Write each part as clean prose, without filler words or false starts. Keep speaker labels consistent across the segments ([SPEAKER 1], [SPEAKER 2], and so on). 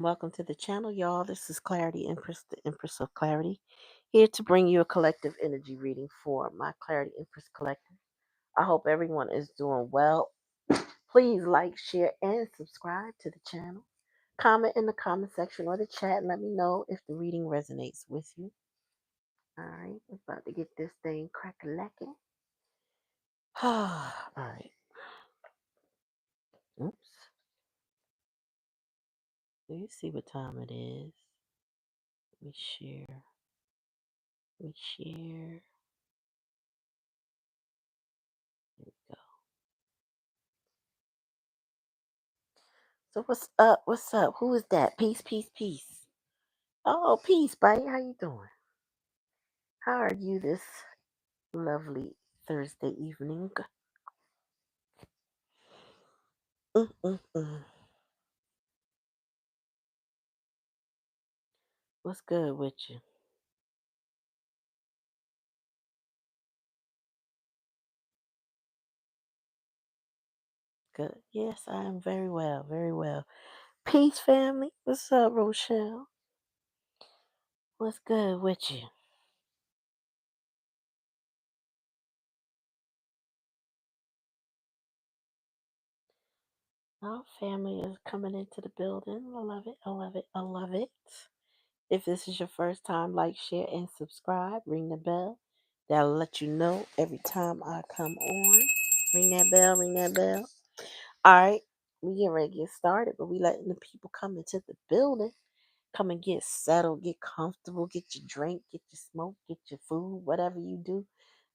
[SPEAKER 1] Welcome to the channel, y'all. This is Clarity Empress, the Empress of Clarity, here to bring you a collective energy reading for my Clarity Empress collective. I hope everyone is doing well. Please like, share, and subscribe to the channel. Comment in the comment section or the chat and let me know if the reading resonates with you. All right, we're about to get this thing crack-a-lacking. All right. Oops. Do you see what time it is? Let me share. Let me share. There we go. So what's up? What's up? Who is that? Peace, peace, peace. Oh, peace, buddy. How you doing? How are you this lovely Thursday evening? Mm-mm-mm. What's good with you? Good. Yes, I am very well, very well. Peace, family. What's up, Rochelle? What's good with you? Our family is coming into the building. I love it. I love it. I love it. If this is your first time, like, share, and subscribe. Ring the bell. That'll let you know every time I come on. Ring that bell, ring that bell. All right, we getting ready to get started, but we letting the people come into the building. Come and get settled, get comfortable, get your drink, get your smoke, get your food, whatever you do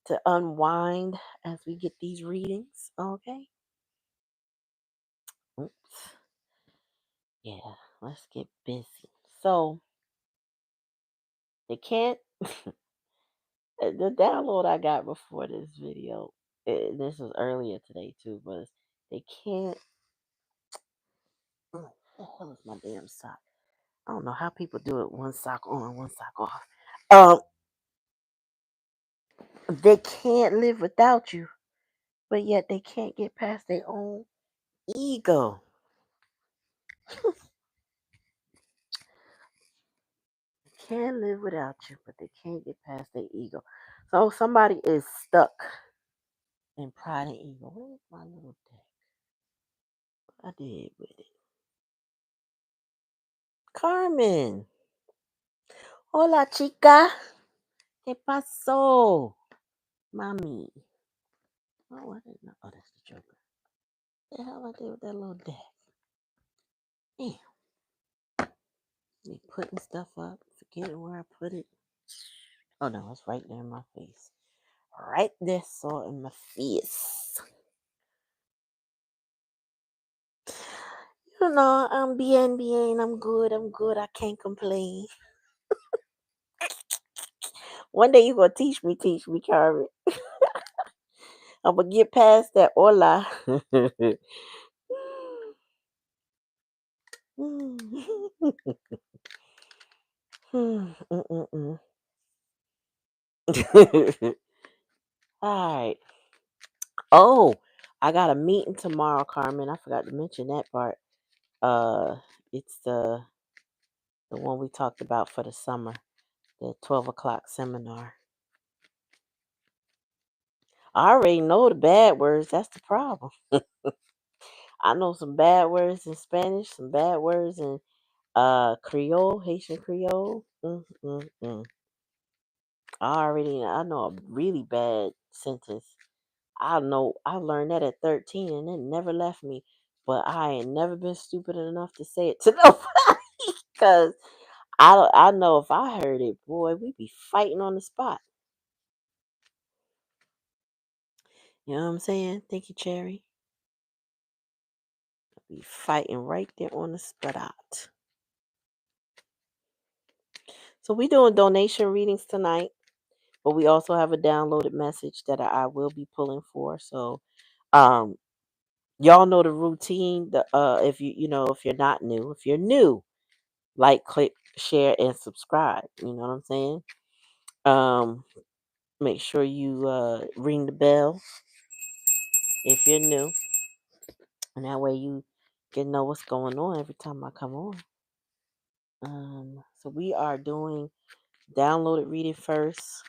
[SPEAKER 1] to unwind as we get these readings. Okay. Oops. Yeah, let's get busy. So they can't. The download I got before this video, this was earlier today too, was they can't. Oh, what was my damn sock? I don't know how people do it. One sock on, one sock off. Um, they can't live without you, but yet they can't get past their own ego. They can live without you, but they can't get past their ego. So somebody is stuck in pride and ego. Where's my little deck? What I did with it? Carmen. Hola, chica. ¿Qué pasó? Mommy. Oh, I didn't know. Oh, that's the Joker. What the hell I did with that little deck? Damn. Me putting stuff up, forgetting where I put it. Oh no, it's right there in my face. Right there, so in my face. You know, I'm bien. I'm good. I'm good. I can't complain. One day you gonna teach me, Carmen. I'm gonna get past that. Hola. All right. Oh, I got a meeting tomorrow, Carmen. I forgot to mention that part. Uh, it's the one we talked about for the summer, the 12 o'clock seminar. I already know the bad words. That's the problem. I know some bad words in Spanish, some bad words in Creole, Haitian Creole. I know a really bad sentence. I learned that at 13 and it never left me. But I ain't never been stupid enough to say it to nobody because I know if I heard it, boy, we'd be fighting on the spot. You know what I'm saying? Thank you, Cherry. Be fighting right there on the spot. So we doing donation readings tonight, but we also have a downloaded message that I will be pulling for. So um y'all know the routine. The if if you're not new, if you're new, like, click, share, and subscribe. You know what I'm saying? Um Make sure you ring the bell if you're new. And that way you can know what's going on every time I come on. So we are doing downloaded reading first.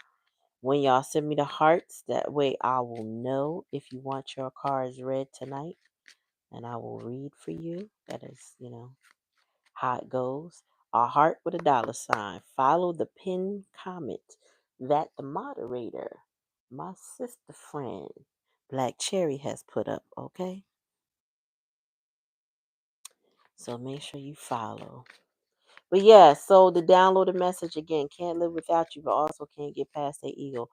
[SPEAKER 1] When y'all send me the hearts, that way I will know if you want your cards read tonight, and I will read for you. That is, how it goes. A heart with a dollar sign. Follow the pinned comment that the moderator, my sister friend, Black Cherry, has put up, okay? So make sure you follow. But yeah, so the downloaded message again, can't live without you, but also can't get past the ego.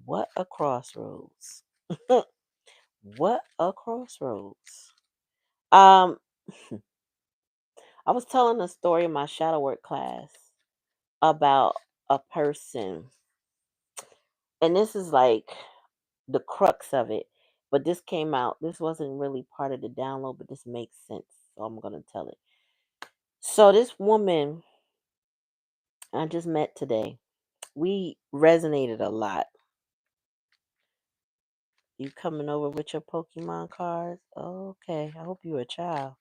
[SPEAKER 1] What a crossroads. What a crossroads. Um, I was telling a story in my shadow work class about a person, and this is like the crux of it. But this came out, this wasn't really part of the download, but this makes sense. So I'm going to tell it. So this woman I just met today, we resonated a lot. You coming over with your Pokemon cards? Okay, I hope you're a child.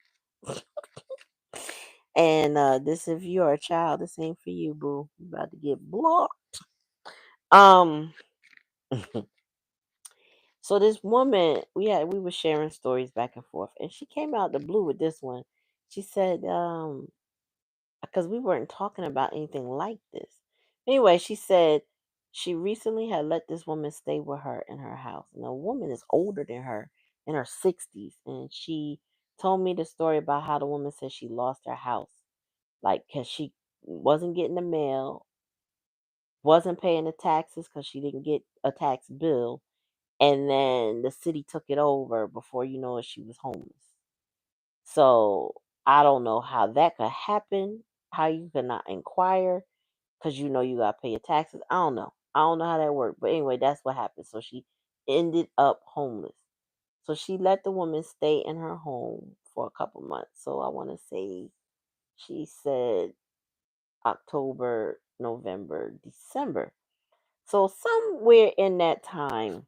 [SPEAKER 1] And this, if you're a child, this ain't for you, boo. You about to get blocked. Um, so this woman, we were sharing stories back and forth, and she came out the blue with this one. She said, because we weren't talking about anything like this. Anyway, she said she recently had let this woman stay with her in her house. And the woman is older than her, in her 60s. And she told me the story about how the woman said she lost her house. Like, because she wasn't getting the mail, wasn't paying the taxes because she didn't get a tax bill. And then the city took it over before you know it, she was homeless. So I don't know how that could happen, how you could not inquire because you know you got to pay your taxes. I don't know. I don't know how that worked. But anyway, that's what happened. So she ended up homeless. So she let the woman stay in her home for a couple months. So I want to say she said October, November, December. So somewhere in that time,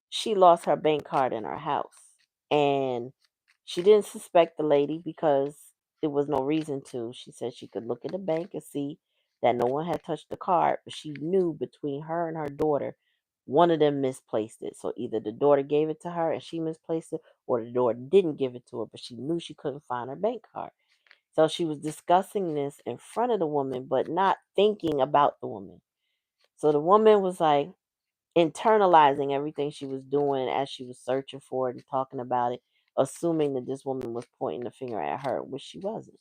[SPEAKER 1] she lost her bank card in her house. And she didn't suspect the lady because there was no reason to. She said she could look in the bank and see that no one had touched the card, but she knew between her and her daughter, one of them misplaced it. So either the daughter gave it to her and she misplaced it, or the daughter didn't give it to her, but she knew she couldn't find her bank card. So she was discussing this in front of the woman, but not thinking about the woman. So the woman was like, internalizing everything she was doing as she was searching for it and talking about it, assuming that this woman was pointing the finger at her, which she wasn't.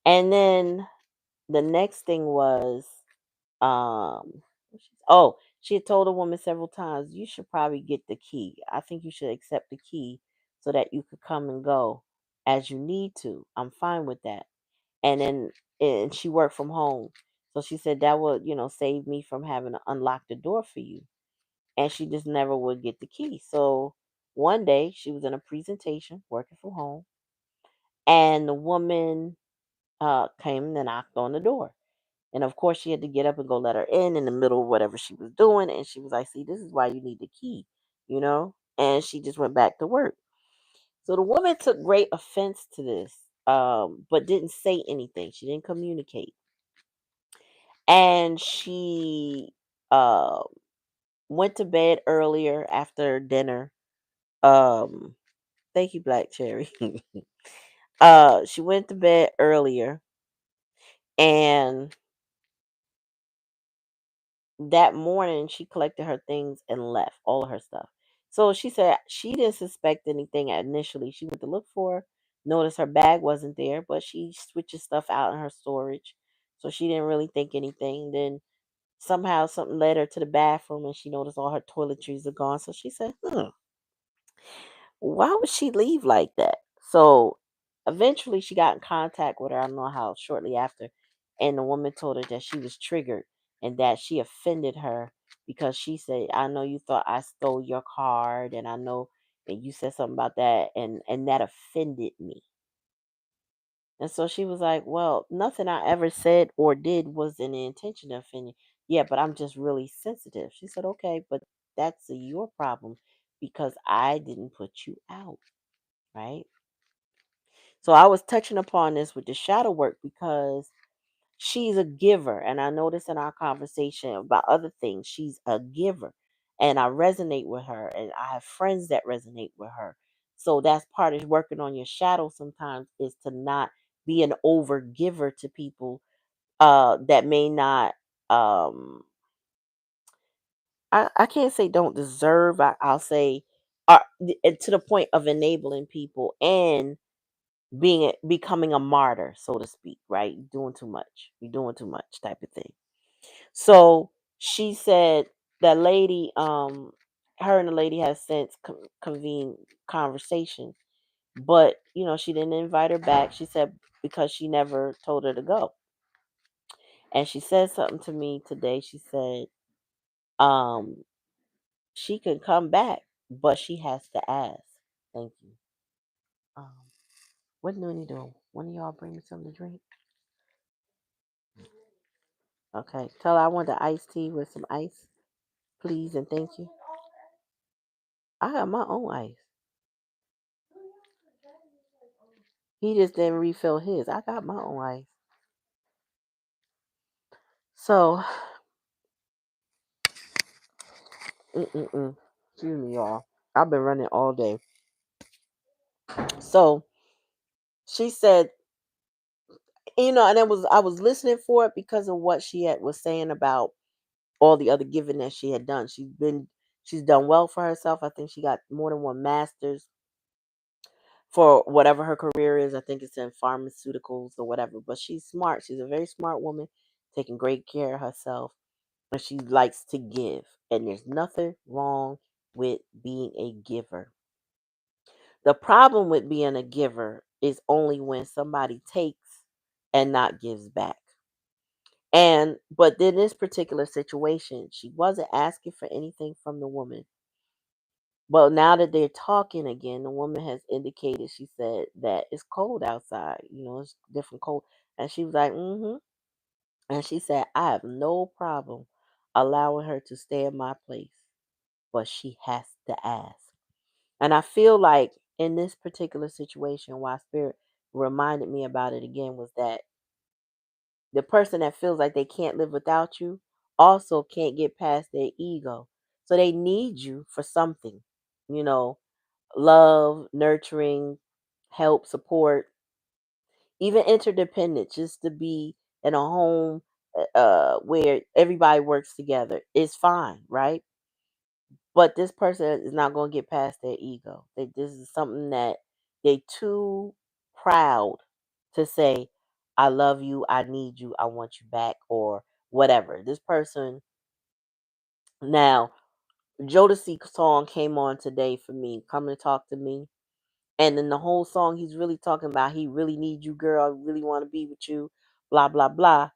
[SPEAKER 1] And then the next thing was, um, she had told a woman several times, you should probably get the key. I think you should accept the key so that you could come and go as you need to. I'm fine with that. And she worked from home. So she said that would, save me from having to unlock the door for you, and she just never would get the key. So one day she was in a presentation working from home, and the woman came and knocked on the door. And of course, she had to get up and go let her in the middle of whatever she was doing. And she was like, see, this is why you need the key, you know? And she just went back to work. So the woman took great offense to this, but didn't say anything. She didn't communicate. And she uh, went to bed earlier after dinner. Um, Thank you, Black Cherry. She went to bed earlier, and that morning she collected her things and left all of her stuff. So she said she didn't suspect anything initially. She went to look for her, noticed her bag wasn't there, but she switches stuff out in her storage. So she didn't really think anything. Then somehow something led her to the bathroom and she noticed all her toiletries are gone. So she said, why would she leave like that? So eventually she got in contact with her, I don't know how, shortly after. And the woman told her that she was triggered and that she offended her because she said, I know you thought I stole your card, and I know, and you said something about that, and that offended me. And so she was like, well, nothing I ever said or did was in the intention of offending. Yeah, but I'm just really sensitive. She said, okay, but that's your problem because I didn't put you out, right? So I was touching upon this with the shadow work because she's a giver. And I noticed in our conversation about other things, she's a giver. And I resonate with her. And I have friends that resonate with her. So that's part of working on your shadow sometimes, is to not be an over giver to people that may not I can't say don't deserve. I'll say to the point of enabling people and becoming a martyr, so to speak, right? Doing too much. You're doing too much type of thing. So she said that lady, her and the lady has since convened conversation, but she didn't invite her back. She said because she never told her to go. And she said something to me today. She said, um, she can come back, but she has to ask. Thank you. Um, what do you do? One of y'all bring me something to drink? Okay. Tell her I want the iced tea with some ice, please, and thank you. I got my own ice. He just didn't refill his. I got my own ice. So, excuse me, y'all. I've been running all day. So she said, and I was listening for it because of what was saying about all the other giving that she had done. She's done well for herself. I think she got more than one master's for whatever her career is. I think it's in pharmaceuticals or whatever. But she's smart. She's a very smart woman, taking great care of herself, and she likes to give. And there's nothing wrong with being a giver. The problem with being a giver is only when somebody takes and not gives back. But in this particular situation, she wasn't asking for anything from the woman. But now that they're talking again, the woman has indicated, she said that it's cold outside, it's different cold. And she was like, mm-hmm. And she said, I have no problem allowing her to stay in my place, but she has to ask. And I feel like in this particular situation, why Spirit reminded me about it again was that the person that feels like they can't live without you also can't get past their ego. So they need you for something, you know, love, nurturing, help, support, even interdependence, just to be in a home where everybody works together is fine, right? But this person is not going to get past their ego. This is something that they too proud to say, I love you, I need you, I want you back, or whatever. This person now, Jodeci song came on today for me, Come and Talk to Me. And in the whole song, he's really talking about he really needs you, girl. I really want to be with you, blah, blah, blah.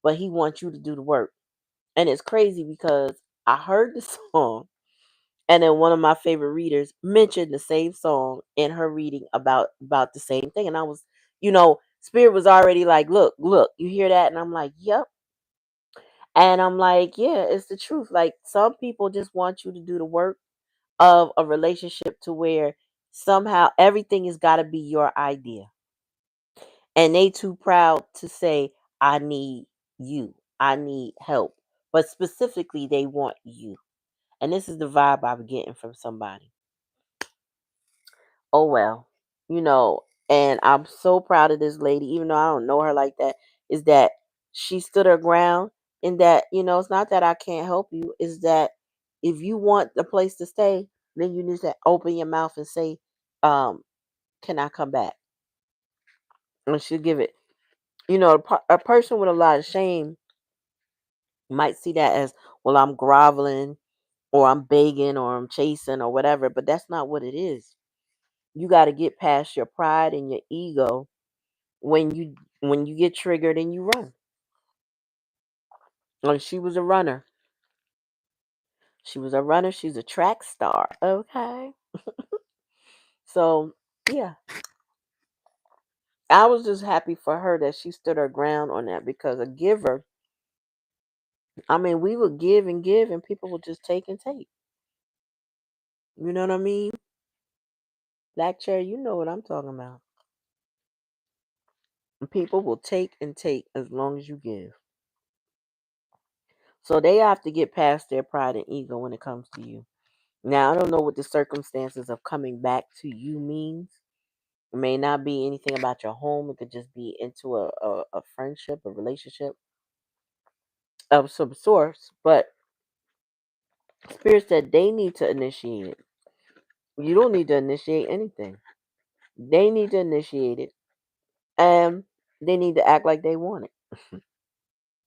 [SPEAKER 1] But he wants you to do the work. And it's crazy because I heard the song, and then one of my favorite readers mentioned the same song in her reading about the same thing. And I was, Spirit was already like, look, you hear that? And I'm like, yep. And I'm like, yeah, it's the truth. Like some people just want you to do the work of a relationship to where somehow everything has got to be your idea. And they too proud to say, I need you. I need help. But specifically they want you. And this is the vibe I'm getting from somebody. Oh well, you know, and I'm so proud of this lady, even though I don't know her like that, is that she stood her ground in that, it's not that I can't help you, is that if you want the place to stay, then you need to open your mouth and say, um, can I come back? And she'll give it. A person with a lot of shame might see that as, well, I'm groveling or I'm begging or I'm chasing or whatever, but that's not what it is. You got to get past your pride and your ego when you get triggered and you run. Like she was a runner. She was a runner. She's a track star. Okay. So yeah, I was just happy for her that she stood her ground on that because a giver. I mean, we would give, and people would just take and take. You know what I mean? Black chair, you know what I'm talking about. People will take and take as long as you give. So they have to get past their pride and ego when it comes to you. Now, I don't know what the circumstances of coming back to you means. It may not be anything about your home. It could just be into a friendship, a relationship of some source. But Spirit said they need to initiate it. You don't need to initiate anything. They need to initiate it. And they need to act like they want it.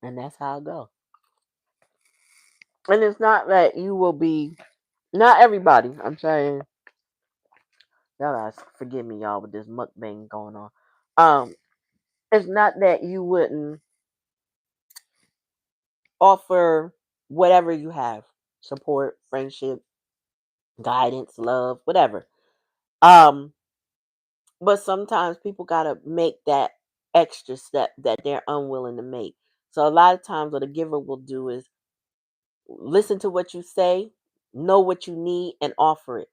[SPEAKER 1] And that's how it goes. And it's not that you will be, not everybody. I'm saying, y'all guys, forgive me, y'all, with this mukbang going on. Um, it's not that you wouldn't offer whatever you have, support, friendship, guidance, love, whatever. Um, but sometimes people gotta make that extra step that they're unwilling to make. So a lot of times what a giver will do is listen to what you say, know what you need, and offer it.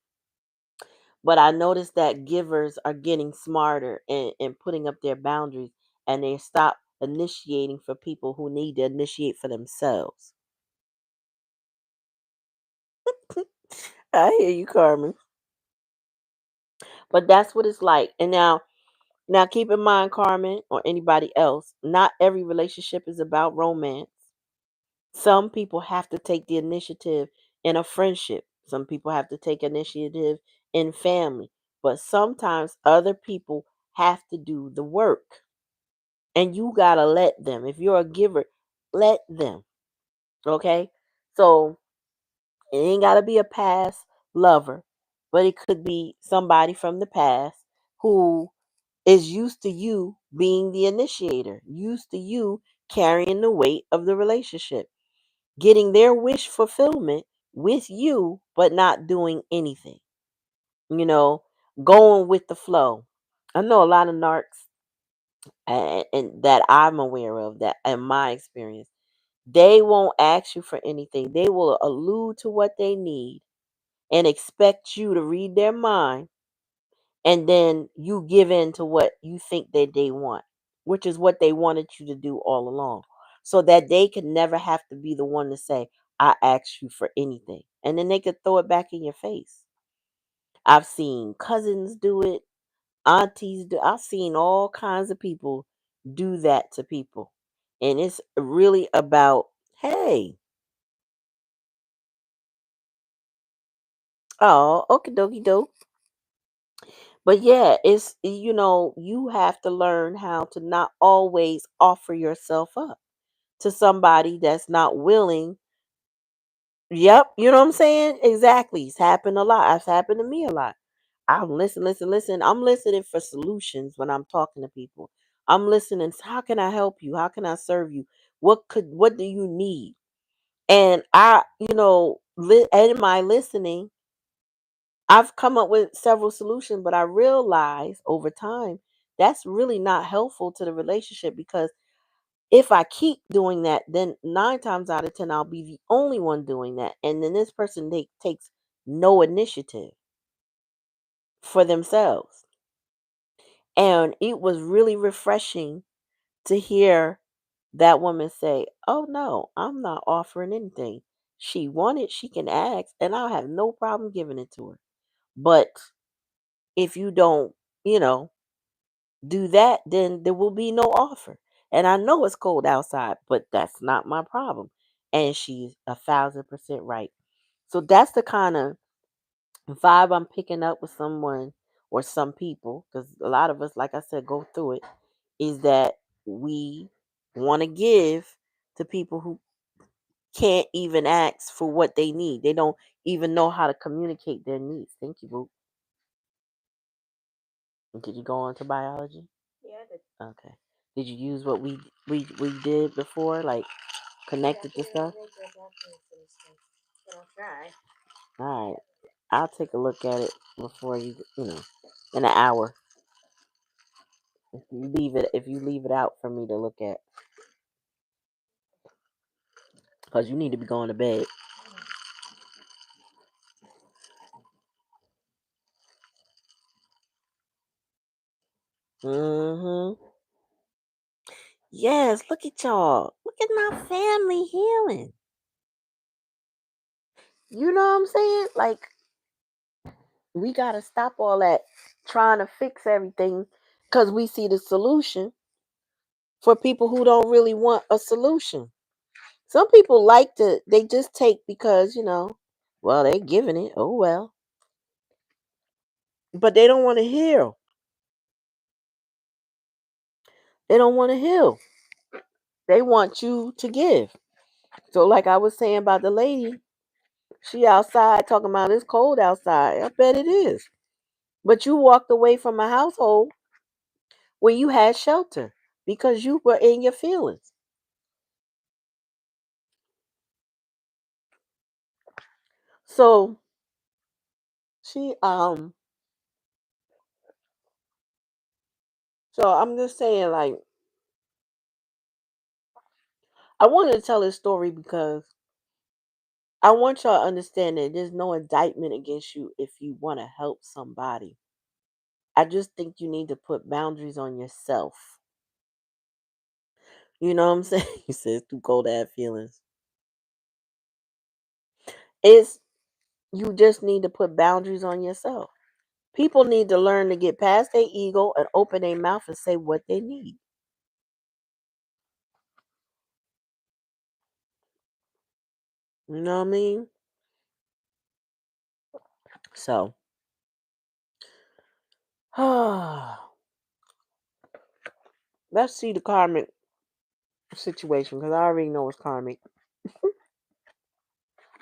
[SPEAKER 1] But I noticed that givers are getting smarter and putting up their boundaries, and they stop initiating for people who need to initiate for themselves. I hear you, Carmen. But that's what it's like. And now keep in mind, Carmen, or anybody else, not every relationship is about romance. Some people have to take the initiative in a friendship. Some people have to take initiative in family. But sometimes other people have to do the work. And you got to let them. If you're a giver, let them. Okay? So it ain't got to be a past lover, but it could be somebody from the past who is used to you being the initiator, used to you carrying the weight of the relationship, getting their wish fulfillment with you, but not doing anything, you know, going with the flow. I know a lot of narcs, and that I'm aware of, that in my experience, they won't ask you for anything. They will allude to what they need and expect you to read their mind, and then you give in to what you think that they want, which is what they wanted you to do all along, so that they could never have to be the one to say, I asked you for anything. And then they could throw it back in your face. I've seen cousins do it, aunties do. I've seen all kinds of people do that to people. And it's really about, hey, oh, okie dokie doke. But yeah, it's, you have to learn how to not always offer yourself up to somebody that's not willing. Yep, you know what I'm saying? Exactly. It's happened a lot. It's happened to me a lot. I'm listen. I'm listening for solutions when I'm talking to people. I'm listening. How can I help you? How can I serve you? What do you need? And in my listening, I've come up with several solutions, but I realize over time that's really not helpful to the relationship, because if I keep doing that, then 9 times out of 10, I'll be the only one doing that. And then this person takes no initiative for themselves. And it was really refreshing to hear that woman say, oh no, I'm not offering anything. She wanted, she can ask, and I'll have no problem giving it to her. But if you don't, you know, do that, then there will be no offer. And I know it's cold outside, but that's not my problem. And she's 1,000% right. So that's the kind of vibe I'm picking up with someone or some people, because a lot of us, like I said, go through it, is that we want to give to people who can't even ask for what they need. They don't even know how to communicate their needs. Thank you, Boo. Did you go on to biology? Okay. Did you use what we did before, like connected to stuff? All right. I'll take a look at it before in an hour. If you leave it out for me to look at, because you need to be going to bed. Mm-hmm. Yes, look at y'all. Look at my family healing. You know what I'm saying? Like, we got to stop all that trying to fix everything because we see the solution for people who don't really want a solution. Some people like to, they just take because, well, they're giving it. Oh, well. But they don't want to heal. They don't want to heal. They want you to give. So, like I was saying about the lady, she outside talking about it's cold outside. I bet it is. But you walked away from a household where you had shelter because you were in your feelings. So she so I'm just saying, like, I wanted to tell this story because I want y'all to understand that there's no indictment against you if you want to help somebody. I just think you need to put boundaries on yourself. You know what I'm saying? He says too cold to have feelings. It's you just need to put boundaries on yourself. People need to learn to get past their ego and open their mouth and say what they need. You know what I mean? So, let's see the karmic situation because I already know it's karmic.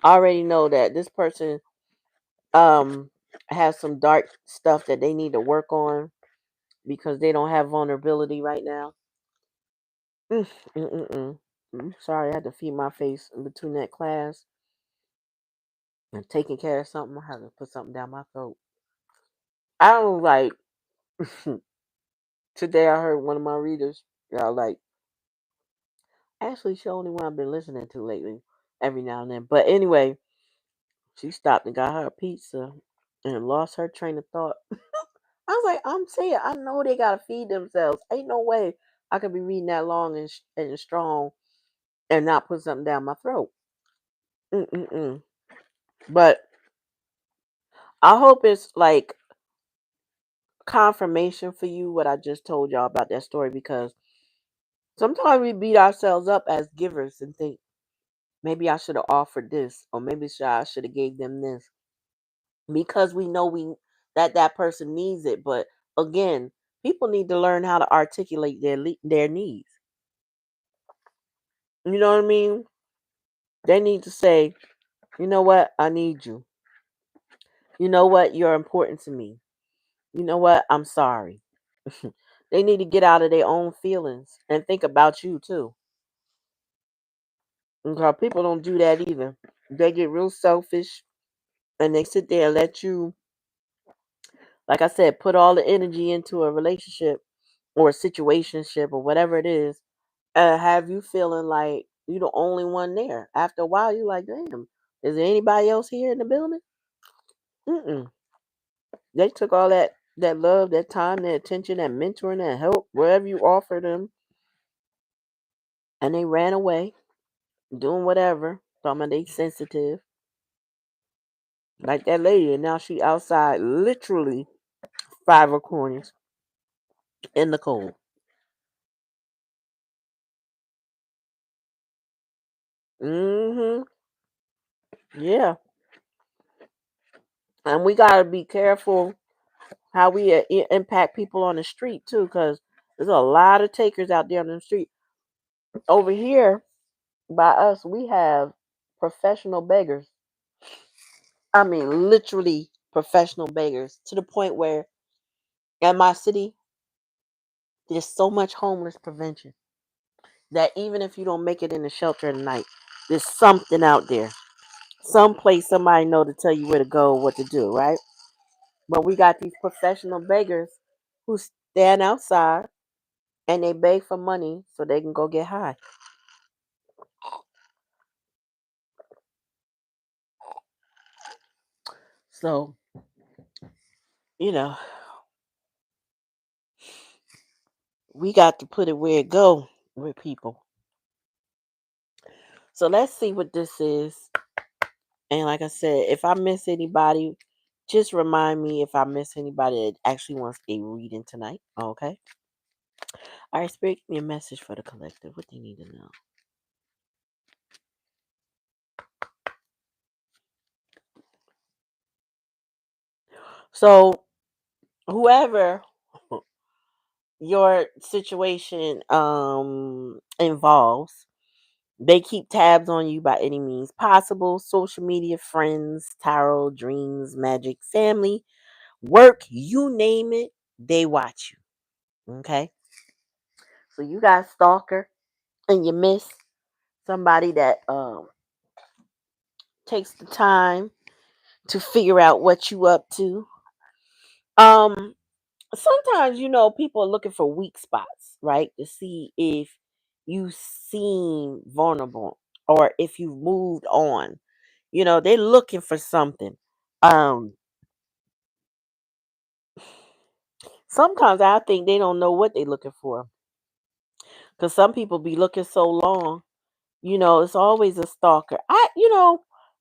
[SPEAKER 1] I already know that this person um has some dark stuff that they need to work on because they don't have vulnerability right now. Mm, mm, mm, mm. Sorry, I had to feed my face in between that class and taking care of something. I had to put something down my throat. I don't like. Today I heard one of my readers. Like, actually, she only one I've been listening to lately, every now and then. But anyway, she stopped and got her a pizza and lost her train of thought. I was like, I'm saying, I know they gotta feed themselves. Ain't no way I could be reading that long and strong and not put something down my throat. Mm-mm-mm. But I hope it's like confirmation for you what I just told y'all about that story because sometimes we beat ourselves up as givers and think maybe I should have offered this or maybe I should have gave them this because we know we that person needs it. But again, people need to learn how to articulate their needs. You know what I mean? They need to say, you know what, I need you. You know what, you're important to me. You know what, I'm sorry. They need to get out of their own feelings and think about you too. Because people don't do that either. They get real selfish and they sit there and let you, like I said, put all the energy into a relationship or a situationship or whatever it is, have you feeling like you the only one there. After a while, you like, damn, is there anybody else here in the building? Mm-mm. They took all that love, that time, that attention, that mentoring, that help, whatever you offer them, and they ran away, doing whatever. Talking about they sensitive, like that lady, and now she outside, literally 5 corners in the cold. Mm-hmm. Yeah, and we gotta be careful how we impact people on the street too, because there's a lot of takers out there on the street. Over here by us, we have professional beggars. I mean, literally professional beggars to the point where in my city, there's so much homeless prevention that even if you don't make it in the shelter at night, there's something out there, some place somebody know to tell you where to go, what to do, right? But we got these professional beggars who stand outside and they beg for money so they can go get high. So, you know, we got to put it where it go. with people. So let's see what this is. And like I said, if I miss anybody, just remind me if I miss anybody that actually wants a reading tonight. Okay. All right, Spirit, give me a message for the collective. What do you need to know? So whoever your situation involves, they keep tabs on you by any means possible. Social media, friends, tarot, dreams, magic, family, work, you name it, they watch you. Okay. So you got a stalker and you miss somebody that takes the time to figure out what you up to. Um Sometimes people are looking for weak spots, right? To see if you seem vulnerable or if you've moved on. They're looking for something. Um Sometimes I think they don't know what they're looking for. Because some people be looking so long, it's always a stalker. I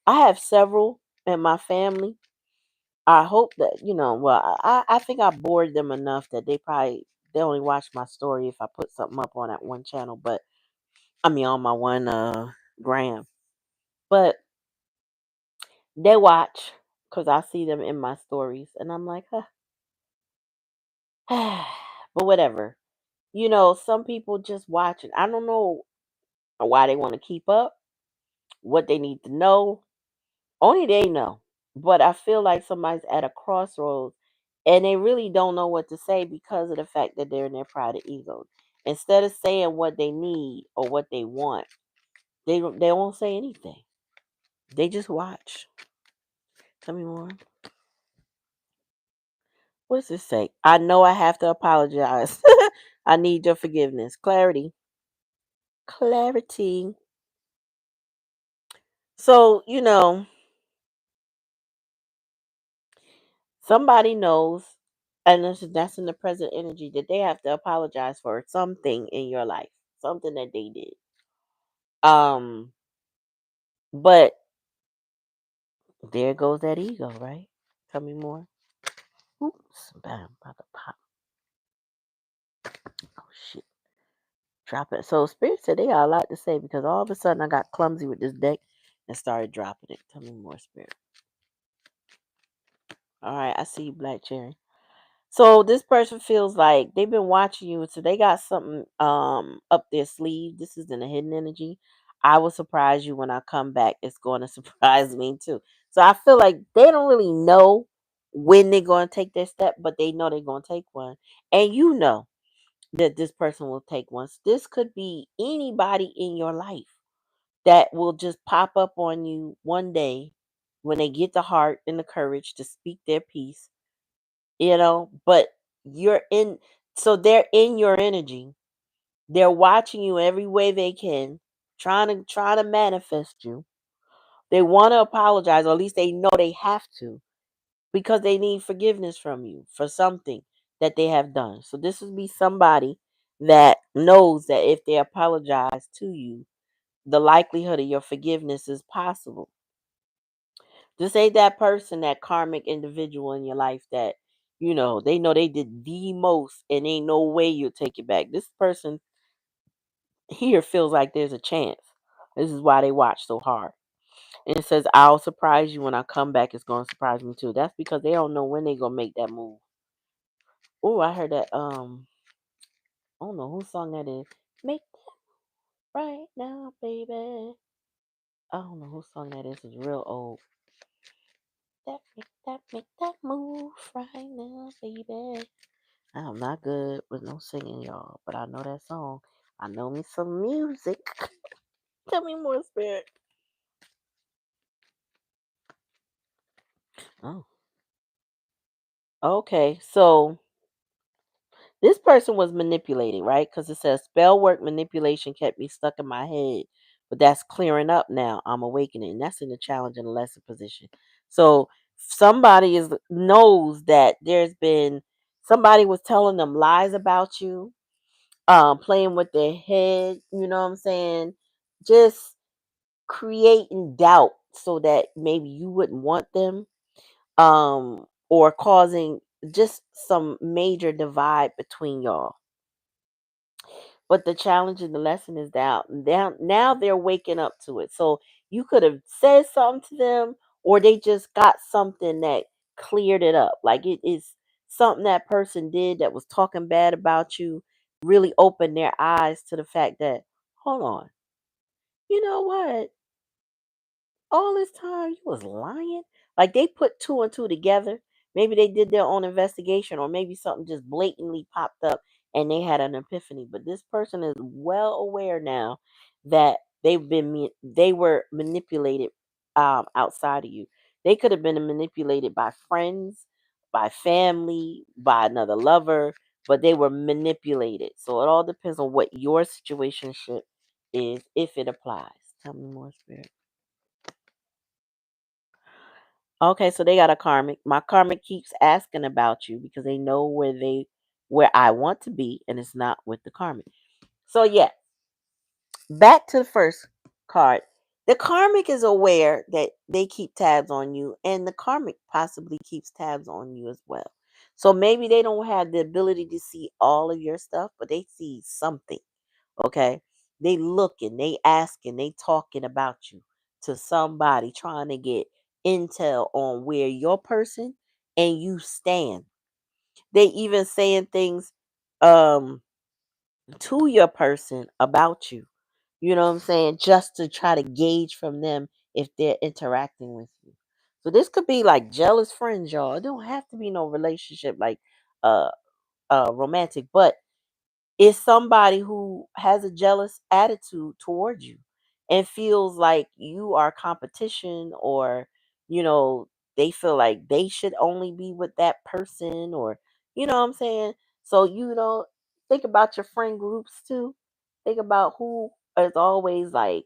[SPEAKER 1] have several in my family. I hope that, well, I think I bored them enough that they only watch my story if I put something up on that one channel, but I mean on my one gram. But they watch because I see them in my stories and I'm like, huh. But whatever. Some people just watch it. I don't know why they want to keep up, what they need to know. Only they know. But I feel like somebody's at a crossroads and they really don't know what to say because of the fact that they're in their pride and ego. Instead of saying what they need or what they want, they won't say anything. They just watch. Tell me more. What's this say? I know I have to apologize. I need your forgiveness. Clarity. Clarity. So, somebody knows, and that's in the present energy, that they have to apologize for something in your life, something that they did. But there goes that ego, right? Tell me more. Oops, bam, about to pop. Oh shit, drop it. So Spirit said they got a lot to say because all of a sudden I got clumsy with this deck and started dropping it. Tell me more, Spirit. All right, I see you, Black Cherry. So this person feels like they've been watching you, so they got something up their sleeve. This is in a hidden energy. I will surprise you when I come back. It's going to surprise me too. So I feel like they don't really know when they're going to take their step, but they know they're going to take one. And you know that this person will take one. So this could be anybody in your life that will just pop up on you one day when they get the heart and the courage to speak their piece, but you're in, so they're in your energy. They're watching you every way they can, trying to manifest you. They want to apologize, or at least they know they have to, because they need forgiveness from you for something that they have done. So this would be somebody that knows that if they apologize to you, the likelihood of your forgiveness is possible. This ain't that person, that karmic individual in your life that, they know they did the most and ain't no way you'll take it back. This person here feels like there's a chance. This is why they watch so hard. And it says, I'll surprise you when I come back. It's going to surprise me too. That's because they don't know when they're going to make that move. Oh, I heard that. I don't know whose song that is. Make that right now, baby. I don't know whose song that is. It's real old. Make that move right now, baby. I'm not good with no singing, y'all, but I know that song. I know me some music. Tell me more, Spirit. Oh, okay. So this person was manipulating, right? Because it says spell work manipulation kept me stuck in my head, but that's clearing up now. I'm awakening. And that's in the challenge and the lesson position. So somebody knows that there's been somebody was telling them lies about you. playing with their head, you know what I'm saying? Just creating doubt so that maybe you wouldn't want them, or causing just some major divide between y'all. But the challenge and the lesson is that now they're waking up to it. So you could have said something to them, or they just got something that cleared it up. Like it is something that person did that was talking bad about you, really opened their eyes to the fact that, hold on, you know what? All this time you was lying? Like they put two and two together. Maybe they did their own investigation, or maybe something just blatantly popped up and they had an epiphany. But this person is well aware now that they were manipulated outside of you. They could have been manipulated by friends, by family, by another lover, but they were manipulated. So it all depends on what your situation is, if it applies. Tell me more, spirit. Okay, so they got a karmic. My karmic keeps asking about you because they know where I want to be, and it's not with the karmic. So yeah, back to the first card. The karmic is aware that they keep tabs on you, and the karmic possibly keeps tabs on you as well. So maybe they don't have the ability to see all of your stuff, but they see something. Okay. They looking, they asking, they talking about you to somebody trying to get intel on where your person and you stand. They even saying things um to your person about you. You know what I'm saying? Just to try to gauge from them if they're interacting with you. So this could be like jealous friends, y'all. It don't have to be no relationship like uh romantic, but is somebody who has a jealous attitude towards you and feels like you are competition, or you know they feel like they should only be with that person, or you know what I'm saying. So think about your friend groups too. Think about who is always like,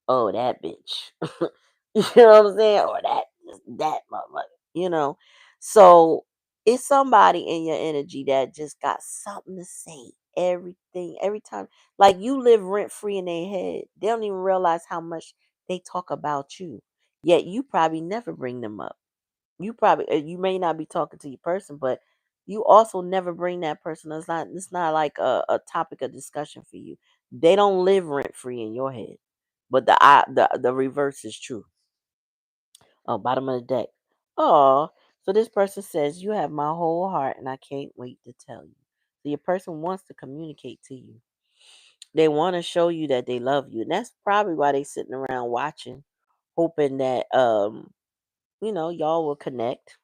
[SPEAKER 1] oh, that bitch. You know what I'm saying? Or that motherfucker, you know. So it's somebody in your energy that just got something to say. Everything, every time. Like you live rent free in their head. They don't even realize how much they talk about you. Yet you probably never bring them up. You may not be talking to your person, but you also never bring that person. It's not like a topic of discussion for you. They don't live rent free in your head. But the reverse is true. Oh, bottom of the deck. Oh, so this person says, you have my whole heart and I can't wait to tell you. So your person wants to communicate to you. They want to show you that they love you. And that's probably why they sitting around watching, hoping that y'all will connect.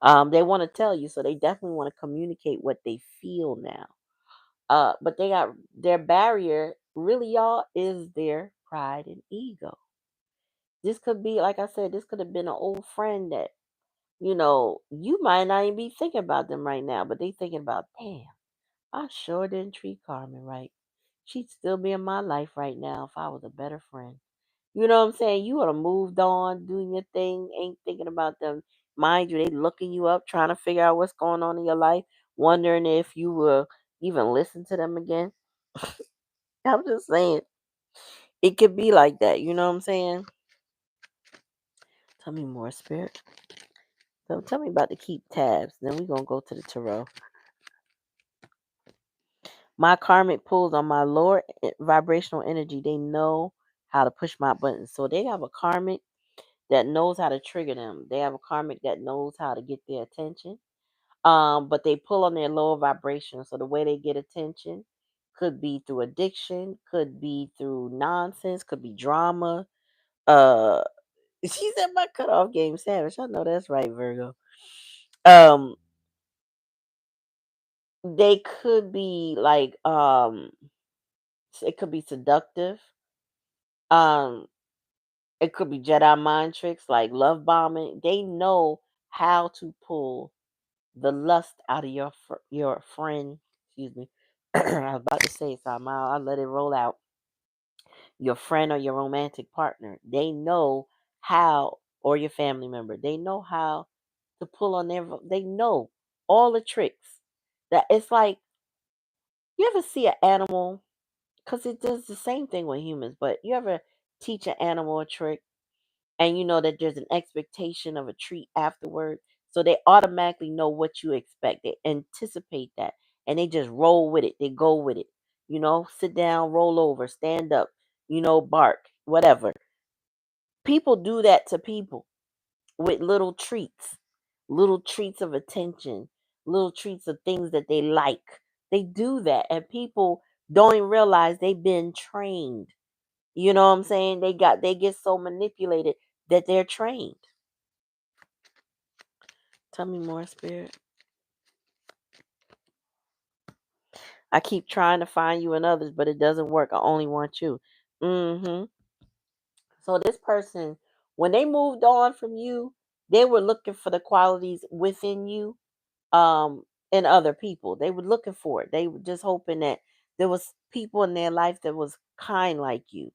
[SPEAKER 1] They want to tell you, so they definitely want to communicate what they feel now. But they got their barrier, really, y'all, is their pride and ego. This could be, like I said, this could have been an old friend that, you might not even be thinking about them right now, but they thinking about, damn, I sure didn't treat Carmen right. She'd still be in my life right now if I was a better friend. You know what I'm saying? You would have moved on, doing your thing, ain't thinking about them. Mind you, they looking you up, trying to figure out what's going on in your life, wondering if you will even listen to them again. I'm just saying, it could be like that. You know what I'm saying? Tell me more, spirit. So tell me about the keep tabs. Then we're gonna go to the tarot. My karmic pulls on my lower vibrational energy. They know how to push my buttons. So they have a karmic that knows how to trigger them. They have a karmic that knows how to get their attention. But they pull on their lower vibration. So the way they get attention could be through addiction, could be through nonsense, could be drama. Uh she said my cutoff game savage. I know that's right, Virgo. Um they could be like it could be seductive. Um it could be Jedi mind tricks like love bombing. They know how to pull the lust out of your friend. Excuse me. I was about to say something. I let it roll out. Your friend or your romantic partner. They know how, or your family member. They know how to pull on their. They know all the tricks. That it's like You ever see an animal? Because it does the same thing with humans, but you ever teach an animal a trick and you know that there's an expectation of a treat afterward? So they automatically know what you expect. They anticipate that and they just roll with it. They go with it. Sit down, roll over, stand up, bark, whatever. People do that to people with little treats of attention, little treats of things that they like. They do that, and people don't even realize they've been trained. You know what I'm saying? They get so manipulated that they're trained. Tell me more, spirit. I keep trying to find you and others, but it doesn't work. I only want you. Hmm. So this person, when they moved on from you, they were looking for the qualities within you, in other people. They were looking for it. They were just hoping that there was people in their life that was kind like you,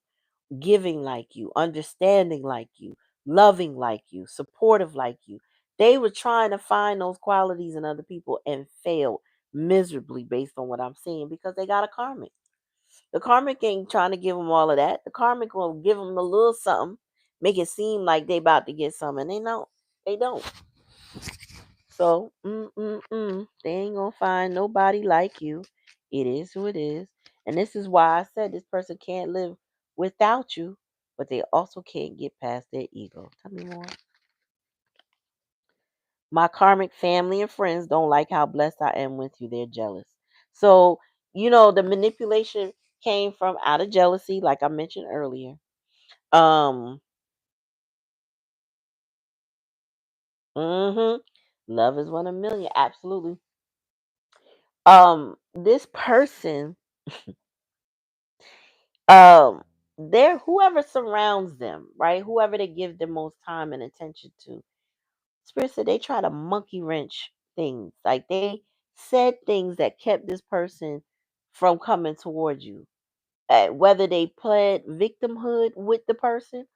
[SPEAKER 1] giving like you, understanding like you, loving like you, supportive like you. They were trying to find those qualities in other people and failed miserably based on what I'm seeing because they got a karmic. The karmic ain't trying to give them all of that. The karmic will give them a little something, make it seem like they about to get something. They don't. They don't. So, they ain't gonna find nobody like you. It is who it is. And this is why I said this person can't live without you, but they also can't get past their ego. Tell me more. My karmic family and friends don't like how blessed I am with you. They're jealous. So, the manipulation came from out of jealousy, like I mentioned earlier. Um, hmm Love is 1 in 1,000,000. Absolutely. This person, um they're whoever surrounds them, right, whoever they give the most time and attention to. Spirit said they try to monkey wrench things, like they said things that kept this person from coming towards you, whether they pled victimhood with the person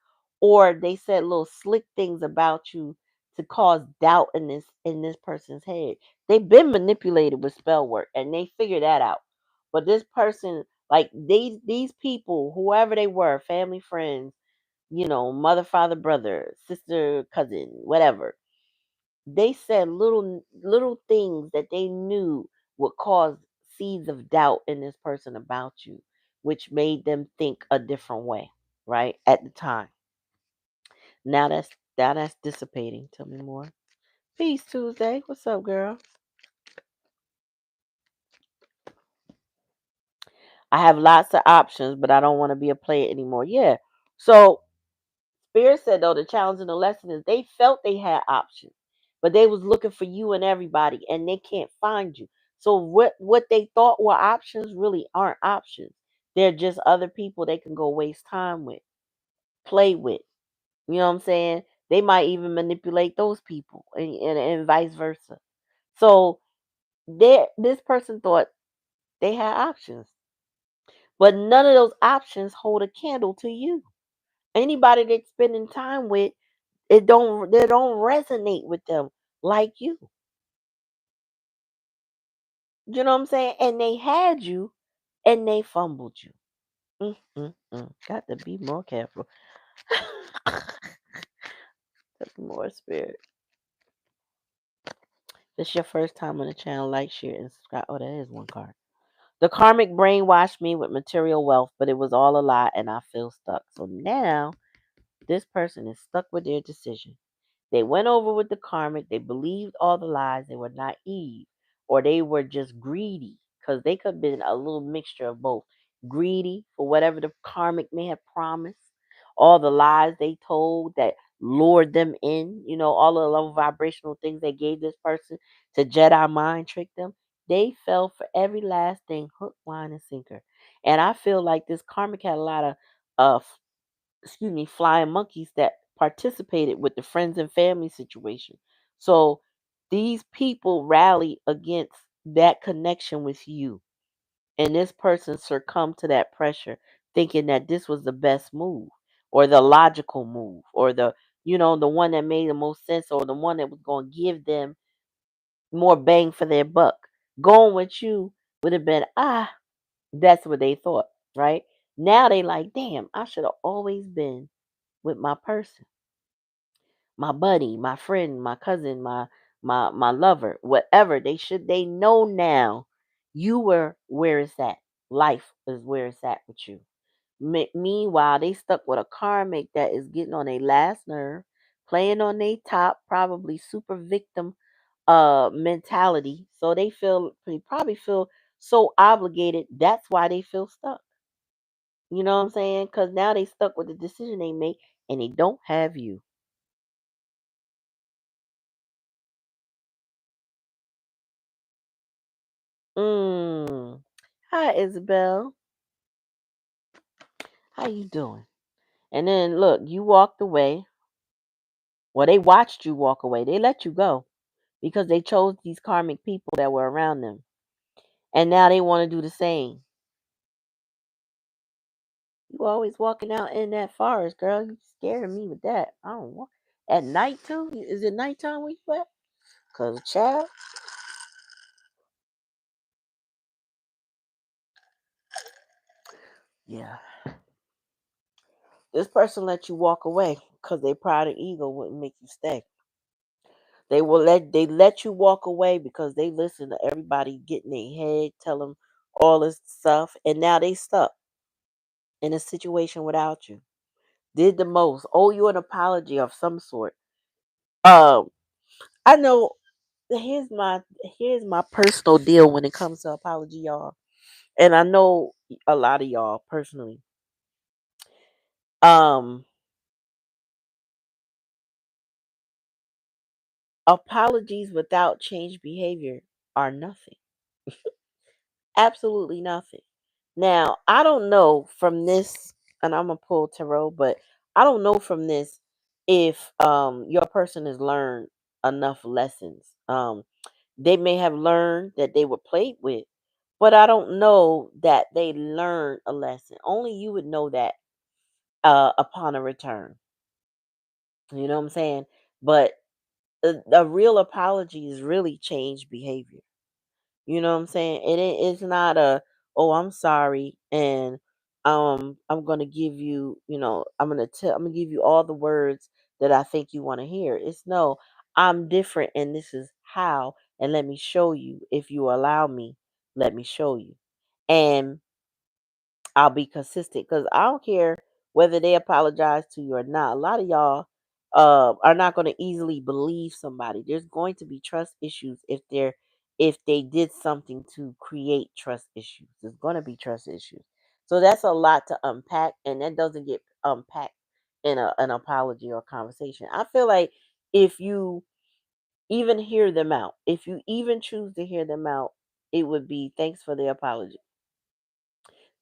[SPEAKER 1] or they said little slick things about you to cause doubt in this person's head. They've been manipulated with spell work and they figured that out. But this person, like these people, whoever they were, family, friends, mother, father, brother, sister, cousin, whatever, they said little things that they knew would cause seeds of doubt in this person about you, which made them think a different way, right? At the time. Now that's dissipating. Tell me more. Peace Tuesday. What's up, girl? I have lots of options, but I don't want to be a player anymore. Yeah. So Spirit said though the challenge and the lesson is they felt they had options, but they was looking for you and everybody, and they can't find you. So what they thought were options really aren't options. They're just other people they can go waste time with, play with. You know what I'm saying? They might even manipulate those people, and vice versa. So this person thought they had options, but none of those options hold a candle to you. Anybody they're spending time with, they don't resonate with them like you. You know what I'm saying? And they had you and they fumbled you. Got to be more careful. More spirit. This is your first time on the channel. Like, share, and subscribe. Oh, that is one card. The karmic brainwashed me with material wealth, but it was all a lie and I feel stuck. So now this person is stuck with their decision. They went over with the karmic. They believed all the lies. They were naive, or they were just greedy, because they could have been a little mixture of both. Greedy for whatever the karmic may have promised, all the lies they told that lured them in, all the low vibrational things they gave this person to Jedi mind trick them. They fell for every last thing, hook, line, and sinker. And I feel like this karmic had a lot of flying monkeys that participated with the friends and family situation. So these people rally against that connection with you. And this person succumbed to that pressure, thinking that this was the best move or the logical move or the one that made the most sense or the one that was going to give them more bang for their buck. Going with you would have been, that's what they thought, right? Now they like, damn, I should have always been with my person, my buddy, my friend, my cousin, my lover, whatever. They know now you were where it's at. Life is where it's at with you. Meanwhile, they stuck with a karmic that is getting on their last nerve, playing on their top, probably super victim mentality. So they probably feel so obligated. That's why they feel stuck. You know what I'm saying? Because now they stuck with the decision they make and they don't have you. Mm. Hi, Isabel. How you doing? And then look, you walked away. Well, they watched you walk away. They let you go because they chose these karmic people that were around them. And now they want to do the same. You always walking out in that forest, girl. You scaring me with that. I don't want at night too. Is it nighttime where you at? Cause child, yeah. This person let you walk away because their pride and ego wouldn't make you stay. They let you walk away because they listen to everybody get in their head, tell them all this stuff, and now they stuck in a situation without you. Did the most, owe you an apology of some sort. Um, I know here's my here's my personal deal when it comes to apology, y'all. And I know a lot of y'all personally. Um, Apologies without change behavior are nothing. Absolutely nothing. Now, I don't know from this, and I'm gonna pull tarot, but I don't know from this if your person has learned enough lessons. They may have learned that they were played with, but I don't know that they learned a lesson. Only you would know that upon a return. You know what I'm saying? But a real apology is really change behavior. You know what I'm saying? It's not a, oh, I'm sorry, and I'm gonna give you, I'm gonna give you all the words that I think you want to hear. It's no, I'm different, and this is how, and let me show you. If you allow me, let me show you. And I'll be consistent because I don't care whether they apologize to you or not. A lot of y'all are not going to easily believe somebody. There's going to be trust issues if they did something to create trust issues. There's going to be trust issues. So that's a lot to unpack, and that doesn't get unpacked in an apology or conversation. I feel like if you even hear them out, if you even choose to hear them out, it would be thanks for the apology.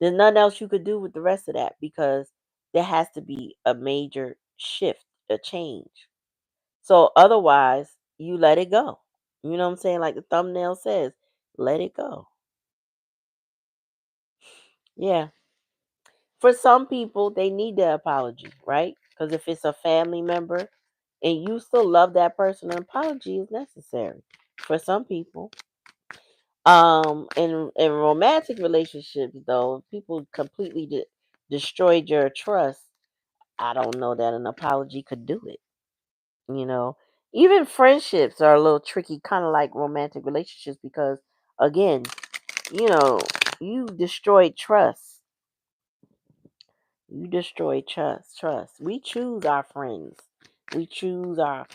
[SPEAKER 1] There's nothing else you could do with the rest of that because there has to be a major shift, a change. So otherwise, you let it go. You know what I'm saying? Like the thumbnail says, let it go. Yeah. For some people, they need the apology, right? Because if it's a family member and you still love that person, an apology is necessary. For some people, in romantic relationships, though, people completely destroyed your trust. I don't know that an apology could do it. You know, even friendships are a little tricky, kind of like romantic relationships, because again, you know, you destroy trust. You destroy trust. Trust. We choose our friends. We choose our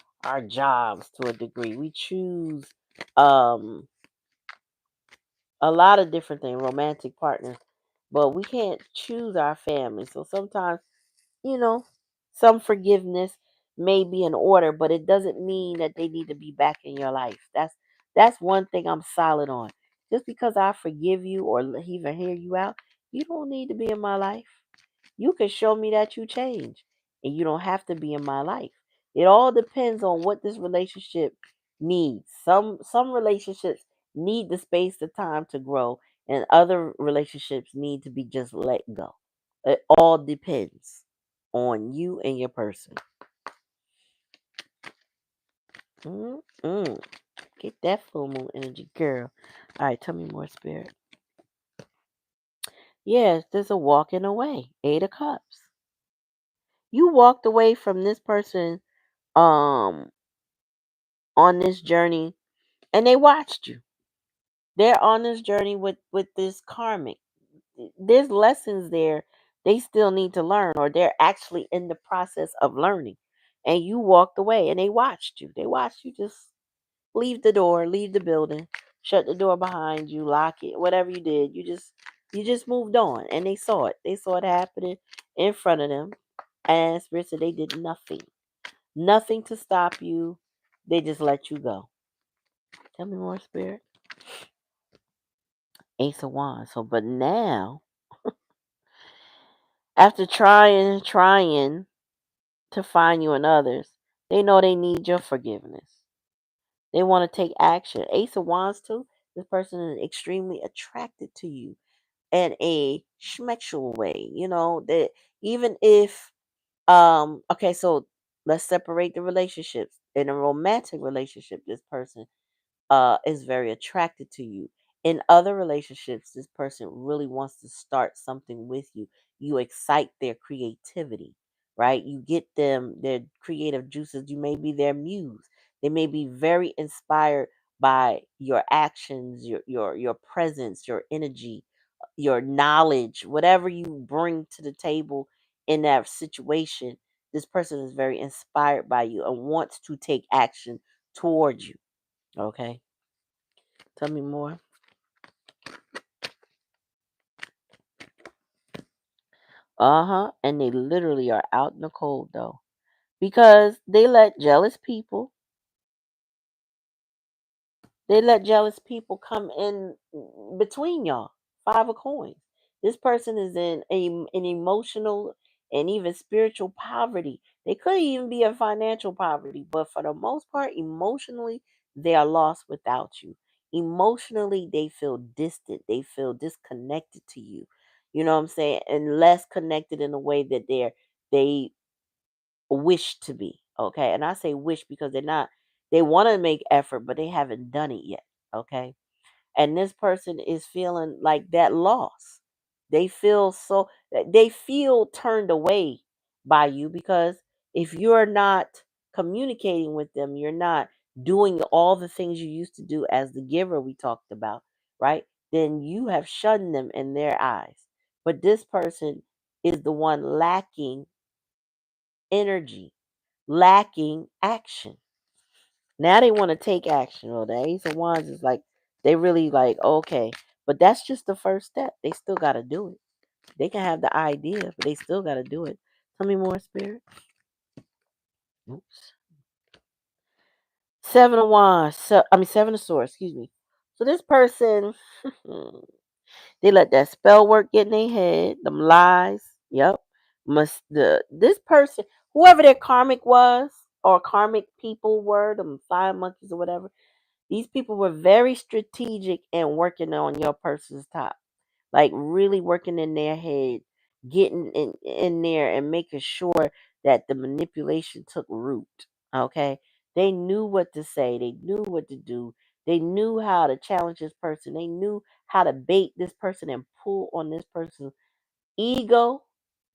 [SPEAKER 1] jobs to a degree. We choose um a lot of different things, romantic partners, but we can't choose our family. So sometimes, you know, some forgiveness may be in order, but it doesn't mean that they need to be back in your life. That's one thing I'm solid on. Just because I forgive you or even hear you out, you don't need to be in my life. You can show me that you change, and you don't have to be in my life. It all depends on what this relationship needs. Some relationships need the space, the time to grow, and other relationships need to be just let go. It all depends on you and your person. Mm-mm. Get that full moon energy, girl. All right, tell me more, spirit. Yes, there's a walking away. Eight of Cups. You walked away from this person um on this journey and they watched you. They're on this journey with this karmic. There's lessons there they still need to learn, or they're actually in the process of learning. And you walked away and they watched you. They watched you just leave the door, leave the building, shut the door behind you, lock it, whatever you did. You just moved on and they saw it. They saw it happening in front of them. And Spirit said they did nothing. Nothing to stop you. They just let you go. Tell me more, Spirit. Ace of Wands. So, but now, after trying to find you and others, they know they need your forgiveness. They want to take action. Ace of Wands, too. This person is extremely attracted to you in a sexual way. You know, that even if, okay, so let's separate the relationships. In a romantic relationship, this person is very attracted to you. In other relationships, this person really wants to start something with you. You excite their creativity, right? You get them their creative juices. You may be their muse. They may be very inspired by your actions, your presence, your energy, your knowledge, whatever you bring to the table in that situation. This person is very inspired by you and wants to take action towards you. Okay. Tell me more. Uh-huh. And they literally are out in the cold though. Because they let jealous people come in between y'all. Five of coins. This person is in an emotional and even spiritual poverty. They could even be in financial poverty, but for the most part, emotionally, they are lost without you. Emotionally, they feel distant. They feel disconnected to you. You know what I'm saying? And less connected in a way that they wish to be. Okay. And I say wish because they want to make effort, but they haven't done it yet. Okay. And this person is feeling like that loss. They feel turned away by you because if you're not communicating with them, you're not doing all the things you used to do as the giver we talked about, right? Then you have shunned them in their eyes. But this person is the one lacking energy, lacking action. Now they want to take action. Or the Ace of Wands is like, they really like, okay. But that's just the first step. They still got to do it. They can have the idea, but they still got to do it. Tell me more, Spirit. Oops. Seven of Wands. Seven of Swords, excuse me. So this person, they let that spell work get in their head, them lies. Yep. This person, whoever their karmic was, or karmic people were, them fire monkeys or whatever, these people were very strategic and working on your person's top, like really working in their head, getting in there and making sure that the manipulation took root. Okay. They knew what to say, they knew what to do, they knew how to challenge this person, they knew how to bait this person and pull on this person's ego,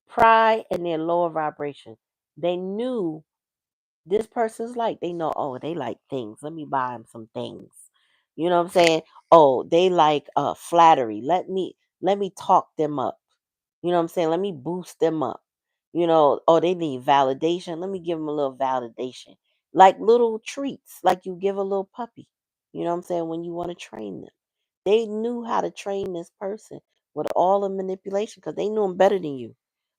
[SPEAKER 1] pride, and their lower vibration. They knew this person's like, they know, oh, they like things. Let me buy them some things. You know what I'm saying? Oh, they like flattery. Let me talk them up. You know what I'm saying? Let me boost them up. Oh, they need validation. Let me give them a little validation. Like little treats, like you give a little puppy. You know what I'm saying? When you want to train them. They knew how to train this person with all the manipulation because they knew them better than you.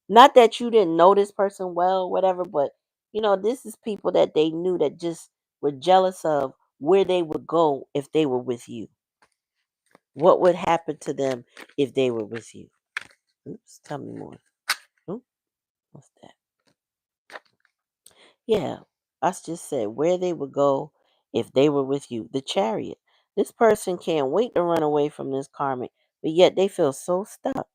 [SPEAKER 1] Not that you didn't know this person well, whatever, but this is people that they knew that just were jealous of where they would go if they were with you. What would happen to them if they were with you? Oops, tell me more. Oops, what's that? Yeah, I just said where they would go if they were with you. The Chariot. This person can't wait to run away from this karmic, but yet they feel so stuck.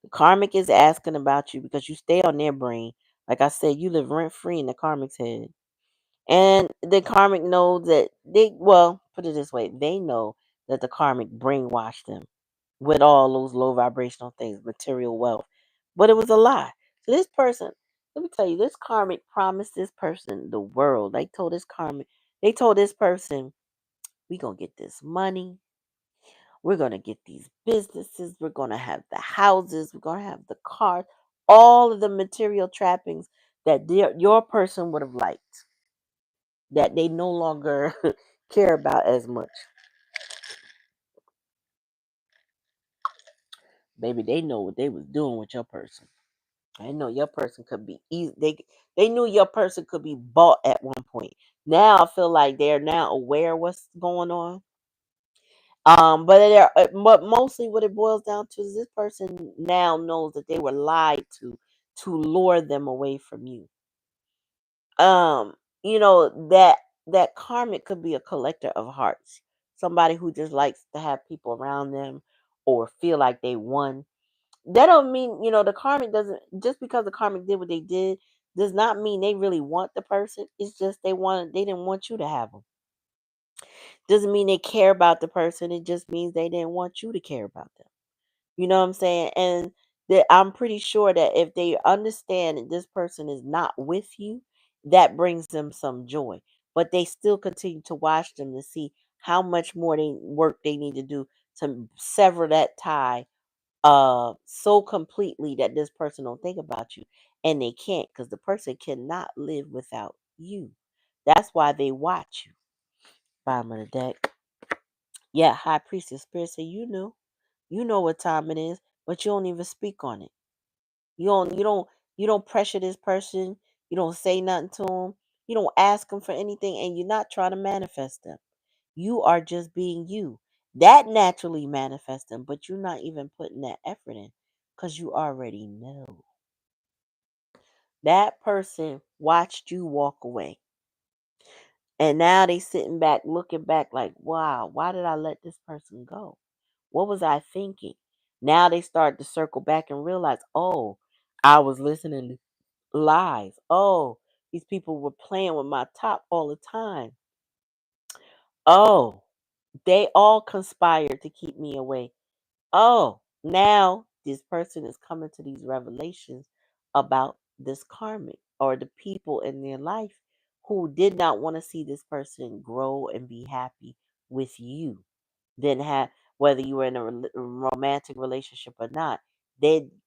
[SPEAKER 1] The karmic is asking about you because you stay on their brain. Like I said, you live rent free in the karmic's head. And the karmic knows that put it this way, they know that the karmic brainwashed them. with all those low vibrational things, material wealth. But it was a lie. So this person, let me tell you, this karmic promised this person the world. They told this person, we gonna get this money, we're gonna get these businesses, we're gonna have the houses, we're gonna have the cars, all of the material trappings that your person would have liked, that they no longer care about as much. Baby, they know what they was doing with your person. I know your person could be easy. They knew your person could be bought at one point. Now I feel like they're now aware of what's going on. But mostly what it boils down to is this person now knows that they were lied to lure them away from you. Um, that karmic could be a collector of hearts, somebody who just likes to have people around them or feel like they won. That don't mean, the karmic doesn't, just because the karmic did what they did does not mean they really want the person. It's just they didn't want you to have them. Doesn't mean they care about the person. It just means they didn't want you to care about them. You know what I'm saying? And that I'm pretty sure that if they understand that this person is not with you, that brings them some joy. But they still continue to watch them to see how much more work they need to do to sever that tie so completely that this person don't think about you, and they can't, because the person cannot live without you. That's why they watch you. Bottom of the deck. Yeah, high priestess spirit say you know what time it is, but you don't even speak on it. You don't pressure this person. You don't say nothing to them. You don't ask them for anything, and you're not trying to manifest them. You are just being you. That naturally manifests them, but you're not even putting that effort in because you already know. That person watched you walk away. And now they sitting back, looking back like, wow, why did I let this person go? What was I thinking? Now they start to circle back and realize, oh, I was listening to lies. Oh, these people were playing with my top all the time. Oh, they all conspired to keep me away. Oh, now this person is coming to these revelations about this karmic or the people in their life who did not want to see this person grow and be happy with you. Didn't have, whether you were in a romantic relationship or not.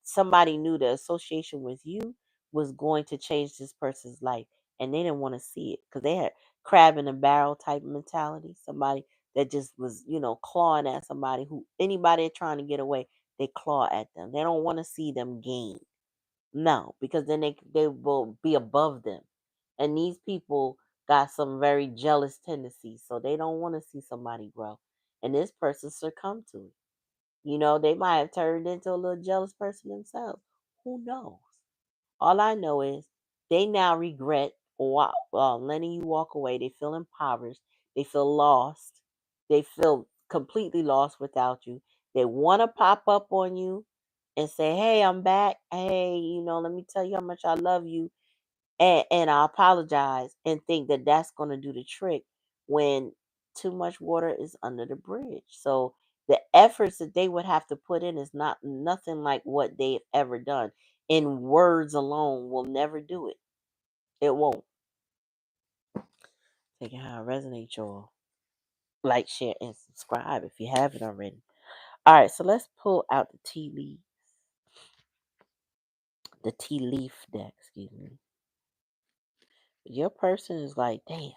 [SPEAKER 1] Somebody knew the association with you was going to change this person's life, and they didn't want to see it because they had crab in a barrel type mentality. Somebody that just was, clawing at somebody, who anybody trying to get away, they claw at them. They don't want to see them gain. No, because then they will be above them. And these people got some very jealous tendencies, so they don't want to see somebody grow. And this person succumbed to it. They might have turned into a little jealous person themselves. Who knows? All I know is they now regret letting you walk away. They feel impoverished. They feel lost. They feel completely lost without you. They want to pop up on you and say, hey, I'm back. Hey, let me tell you how much I love you. And I apologize, and think that that's going to do the trick when too much water is under the bridge. So the efforts that they would have to put in is not nothing like what they've ever done. In words alone will never do it. It won't. Taking how it resonates, y'all. Like, share, and subscribe if you haven't already. All right, so let's pull out the tea leaf deck. Excuse me. Your person is like, damn,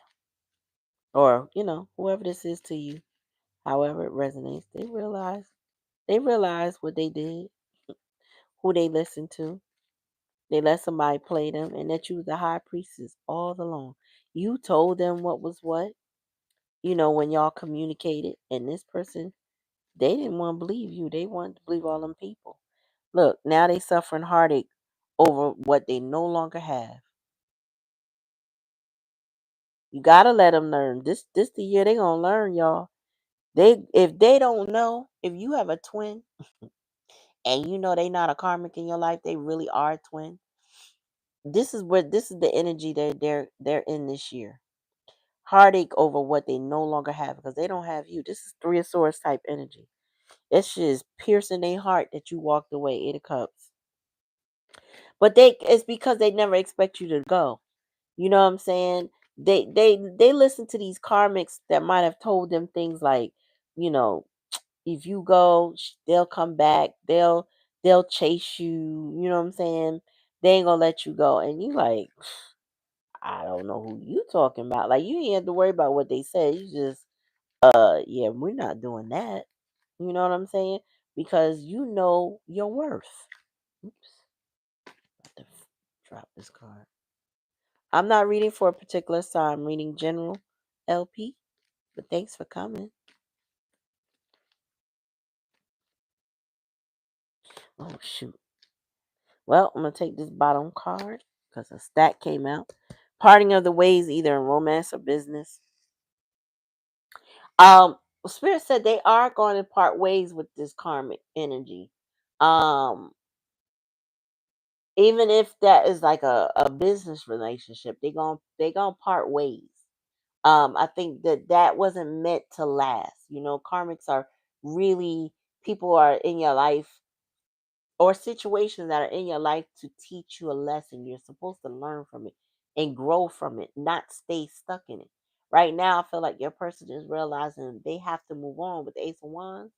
[SPEAKER 1] or whoever this is to you, however it resonates, they realize what they did, who they listened to. They let somebody play them, and that you was the high priestess all along. You told them what was what, when y'all communicated, and this person, they didn't want to believe you. They wanted to believe all them people. Look, now they suffering heartache over what they no longer have. You gotta let them learn. This the year they gonna learn, y'all. If they don't know, if you have a twin and they not a karmic in your life, they really are a twin. This is the energy that they're in this year. Heartache over what they no longer have because they don't have you. This is Three of Swords type energy. It's just piercing their heart that you walked away, 8 of Cups. But it's because they never expect you to go. You know what I'm saying? They listen to these karmics that might have told them things like, you know, if you go, they'll come back. They'll chase you. You know what I'm saying? They ain't gonna let you go. And you like, I don't know who you talking about. Like you ain't have to worry about what they said. You just, yeah, we're not doing that. You know what I'm saying? Because you know your worth. Oops, about to drop this card. I'm not reading for a particular sign. I'm reading general LP. But thanks for coming. Oh shoot. Well, I'm gonna take this bottom card because a stack came out. Parting of the ways, either in romance or business. Um, Spirit said they are going to part ways with this karmic energy. Um, Even if that is like a business relationship, they gonna part ways. I think that wasn't meant to last. You know, karmics are really people are in your life or situations that are in your life to teach you a lesson. You're supposed to learn from it and grow from it, not stay stuck in it. Right now, I feel like your person is realizing they have to move on with the Ace of Wands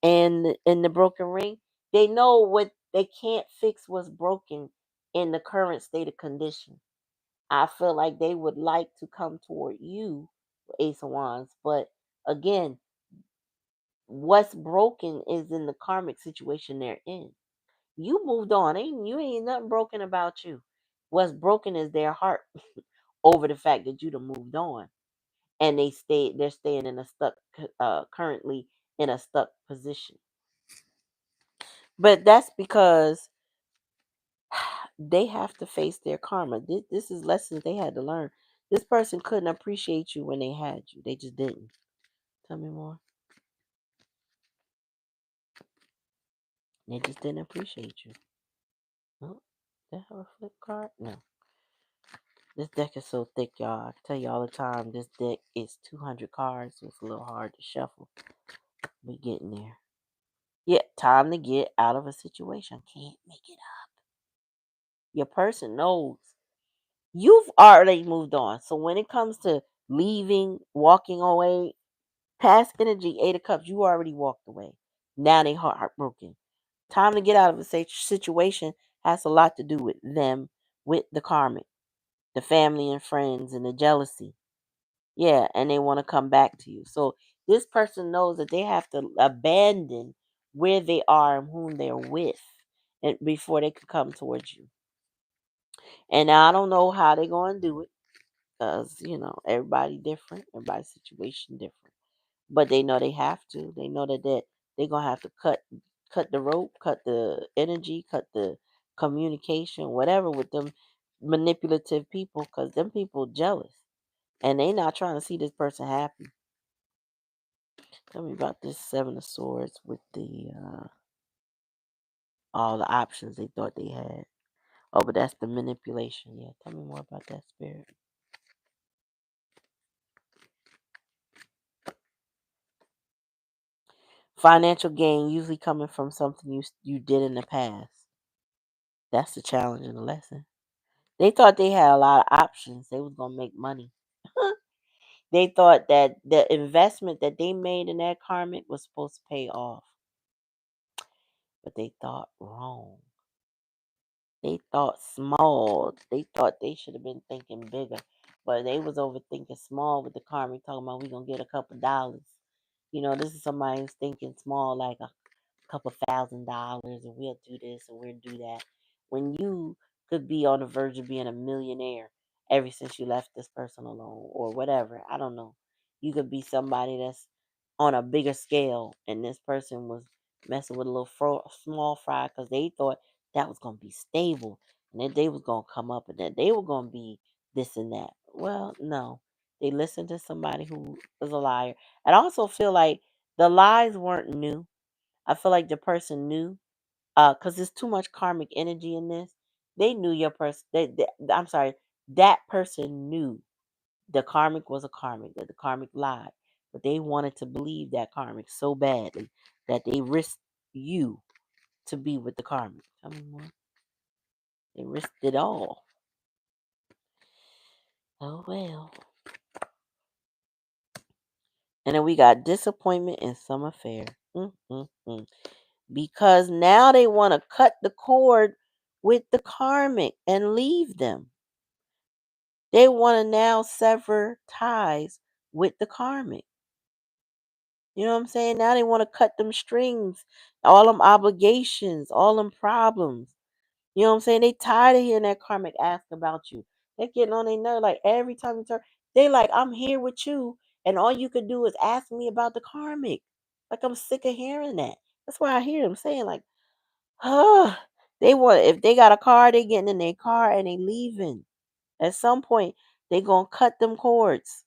[SPEAKER 1] and in the broken ring. They know what they can't fix what's broken in the current state of condition. I feel like they would like to come toward you, Ace of Wands, but again, what's broken is in the karmic situation they're in. You moved on. Ain't nothing broken about you. What's broken is their heart over the fact that you done moved on. And they're staying in a stuck currently in a stuck position. But that's because they have to face their karma. This is lessons they had to learn. This person couldn't appreciate you when they had you. They just didn't. Tell me more. They just didn't appreciate you. Oh, did I have a flip card? No. This deck is so thick, y'all. I tell you all the time, this deck is 200 cards, so it's a little hard to shuffle. We getting there. Yeah, time to get out of a situation. Can't make it up. Your person knows. You've already moved on. So when it comes to leaving, walking away, past energy, 8 of Cups, you already walked away. Now they heartbroken. Time to get out of a situation has a lot to do with them, with the karmic, the family and friends, and the jealousy. Yeah, and they want to come back to you. So this person knows that they have to abandon where they are and whom they're with and before they can come towards you. And I don't know how they're going to do it because, everybody different, everybody's situation different. But they know they have to. They know that they're going to have to cut the rope, cut the energy, cut the communication, whatever with them manipulative people because them people jealous and they not trying to see this person happy. Tell me about this 7 of Swords with the all the options they thought they had. Oh, but that's the manipulation. Yeah, tell me more about that, Spirit. Financial gain usually coming from something you did in the past. That's the challenge and the lesson. They thought they had a lot of options. They was gonna make money. They thought that the investment that they made in that karmic was supposed to pay off, but they thought wrong. They thought small. They thought they should have been thinking bigger. But they was overthinking small with the karma, talking about we gonna get a couple dollars. This is somebody who's thinking small, like a couple $1,000, and we'll do this and we'll do that. When you could be on the verge of being a millionaire ever since you left this person alone, or whatever. I don't know. You could be somebody that's on a bigger scale, and this person was messing with a little small fry because they thought that was gonna be stable, and that they was gonna come up, and that they were gonna be this and that. Well, no, they listened to somebody who was a liar. And I also feel like the lies weren't new. I feel like the person knew, because there's too much karmic energy in this. They knew your person. I'm sorry, that person knew the karmic was a karmic, that the karmic lied, but they wanted to believe that karmic so badly that they risked you to be with the karmic? Tell me more. They risked it all. Oh well. And then we got disappointment in some affair. Mm. Because now they want to cut the cord with the karmic and leave them. They want to now sever ties with the karmic. You know what I'm saying? Now they want to cut them strings, all them obligations, all them problems. You know what I'm saying? They tired of hearing that karmic ask about you. They're getting on their nerve. Like every time you turn, they like, I'm here with you, and all you could do is ask me about the karmic. Like I'm sick of hearing that. That's why I hear them saying like, they want, if they got a car, they getting in their car and they leaving. At some point, they gonna cut them cords.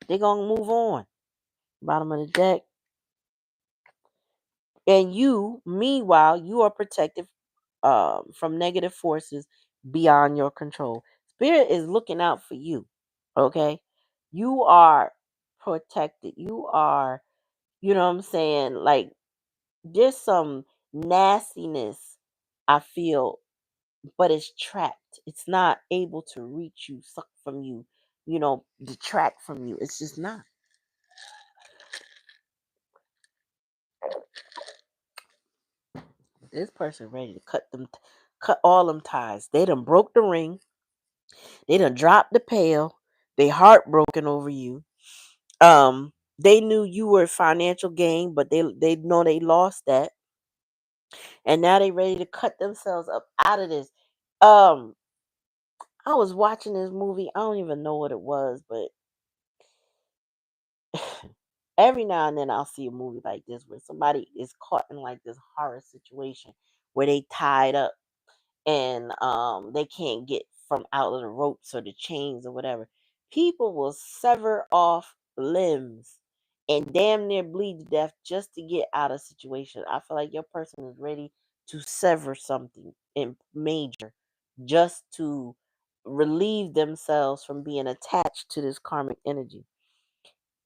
[SPEAKER 1] They gonna move on. Bottom of the deck. And you, meanwhile, you are protected from negative forces beyond your control. Spirit is looking out for you. Okay, you are protected. You are, you know what I'm saying? Like there's some nastiness I feel, but it's trapped. It's not able to reach you, suck from you, detract from you. It's just not. This person ready to cut all them ties. They done broke the ring. They done dropped the pail. They heartbroken over you. They knew you were financial gain, but they know they lost that, and now they ready to cut themselves up out of this. Um, I was watching this movie. I don't even know what it was, but every now and then I'll see a movie like this where somebody is caught in like this horror situation where they tied up and they can't get from out of the ropes or the chains or whatever. People will sever off limbs and damn near bleed to death just to get out of situation. I feel like your person is ready to sever something in major just to relieve themselves from being attached to this karmic energy.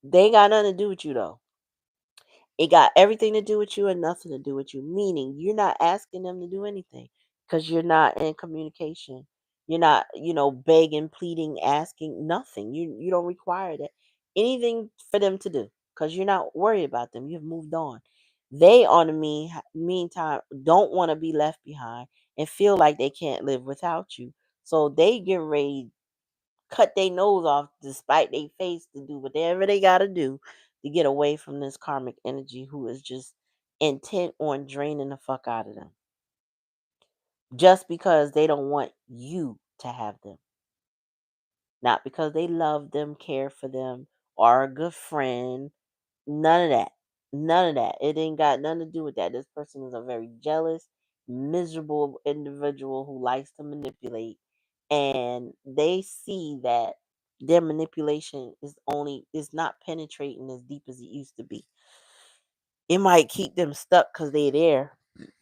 [SPEAKER 1] They ain't got nothing to do with you though. It got everything to do with you and nothing to do with you. Meaning you're not asking them to do anything because you're not in communication. You're not, begging, pleading, asking nothing. You don't require that anything for them to do because you're not worried about them. You've moved on. They, on the meantime, don't want to be left behind and feel like they can't live without you. So they get ready cut their nose off despite their face to do whatever they got to do to get away from this karmic energy who is just intent on draining the fuck out of them just because they don't want you to have them, not because they love them, care for them, or a good friend. None of that. None of that. It ain't got nothing to do with that. This person is a very jealous, miserable individual who likes to manipulate. And they see that their manipulation is not penetrating as deep as it used to be. It might keep them stuck because they're there.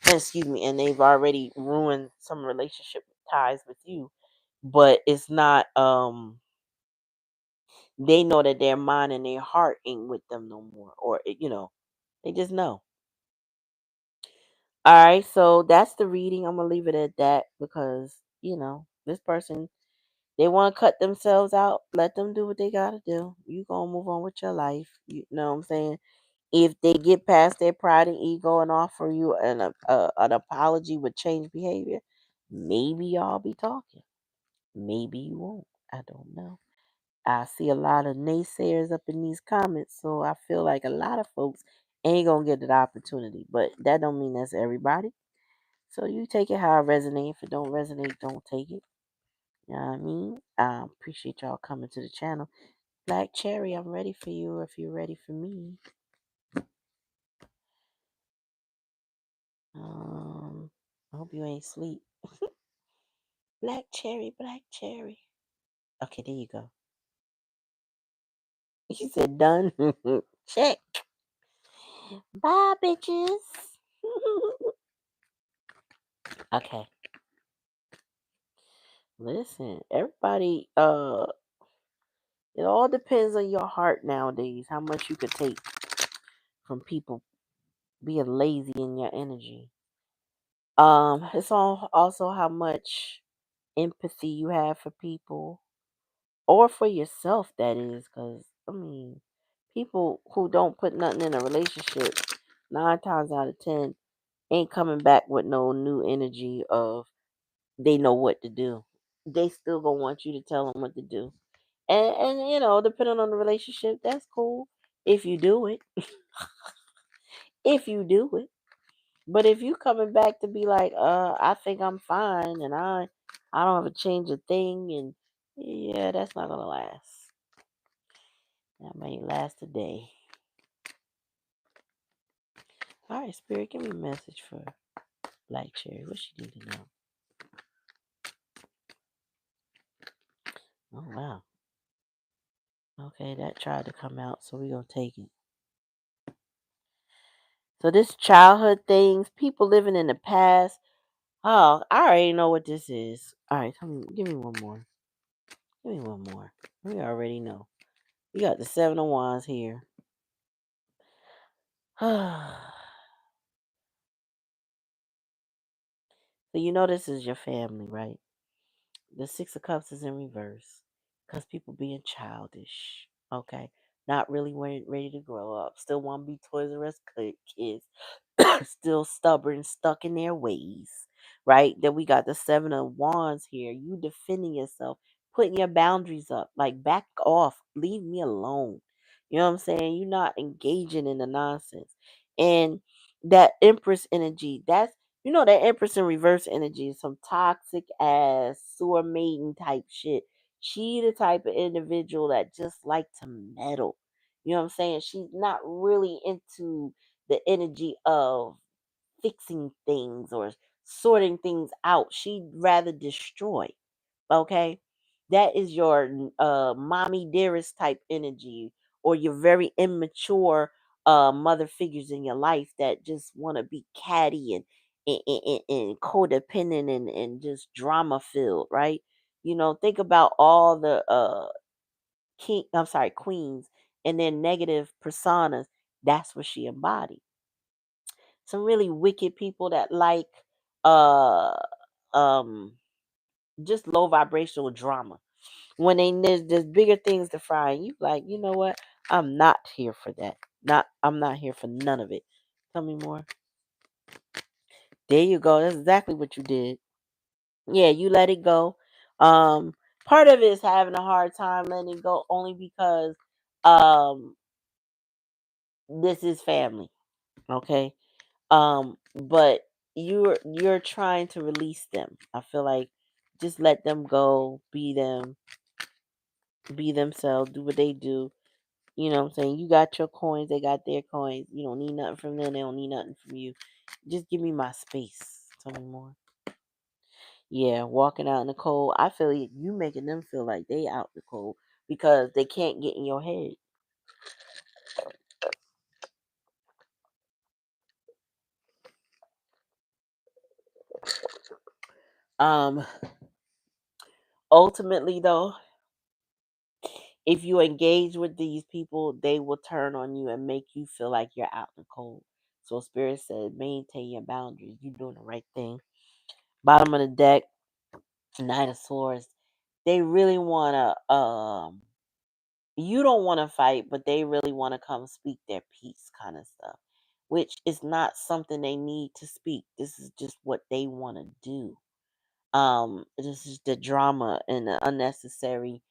[SPEAKER 1] Excuse me, and they've already ruined some relationship ties with you. But it's not they know that their mind and their heart ain't with them no more. Or they just know. All right, so that's the reading. I'm gonna leave it at that because this person, they want to cut themselves out. Let them do what they gotta do. You gonna move on with your life. You know what I'm saying? If they get past their pride and ego and offer you an apology with change behavior, maybe y'all be talking. Maybe you won't. I don't know. I see a lot of naysayers up in these comments, so I feel like a lot of folks ain't gonna get that opportunity. But that don't mean that's everybody. So you take it how it resonates. If it don't resonate, don't take it. You know what I mean? I appreciate y'all coming to the channel. Black Cherry, I'm ready for you if you're ready for me. I hope you ain't sleep. Black Cherry, Black Cherry. Okay, there you go. You said done. Check. Bye, bitches. Okay. Listen, everybody, it all depends on your heart nowadays, how much you could take from people being lazy in your energy. It's all also how much empathy you have for people or for yourself, that is, because I mean, people who don't put nothing in a relationship, 9 times out of 10, ain't coming back with no new energy of they know what to do. They still gonna want you to tell them what to do. And depending on the relationship, that's cool if you do it. If you do it. But if you coming back to be like, I think I'm fine and I don't have to change a thing, and yeah, that's not gonna last. That may last a day. All right, Spirit, give me a message for Black Cherry. What she need to know? Oh wow. Okay, that tried to come out, so we gonna take it. So this childhood things, people living in the past. Oh, I already know what this is. All right, give me one more. Give me one more. We already know. We got the 7 of Wands here. So you know this is your family, right? The 6 of Cups is in reverse because people being childish. Okay, not really ready to grow up. Still want to be Toys R Us kids. Still stubborn, stuck in their ways. Right? Then we got the 7 of Wands here. You defending yourself, putting your boundaries up. Like back off, leave me alone. You know what I'm saying? You're not engaging in the nonsense. And that Empress energy, that Empress in reverse energy is some toxic ass sewer maiden type shit. She the type of individual that just like to meddle. You know what I'm saying? She's not really into the energy of fixing things or sorting things out. She'd rather destroy. Okay, that is your mommy dearest type energy, or your very immature mother figures in your life that just want to be catty and codependent and just drama filled, right? Think about all the queens and their negative personas. That's what she embodied. Some really wicked people that like uh um just low vibrational drama. When there's bigger things to fry, and you like, you know what? I'm not here for that. I'm not here for none of it. Tell me more. There you go. That's exactly what you did. Yeah, you let it go. Um, Part of it is having a hard time letting it go, only because um this is family. Okay. But you're trying to release them. I feel like just let them go, be them, be themselves, do what they do. You know what I'm saying? You got your coins, they got their coins. You don't need nothing from them, they don't need nothing from you. Just give me my space. Tell me more. Yeah, walking out in the cold. I feel like you making them feel like they out in the cold because they can't get in your head. Um, Ultimately though, if you engage with these people, they will turn on you and make you feel like you're out in the cold. So Spirit said, maintain your boundaries. You're doing the right thing. Bottom of the deck, Knight of Swords. They really wanna you don't wanna fight, but they really wanna come speak their piece kind of stuff. Which is not something they need to speak. This is just what they wanna do. This is the drama and the unnecessary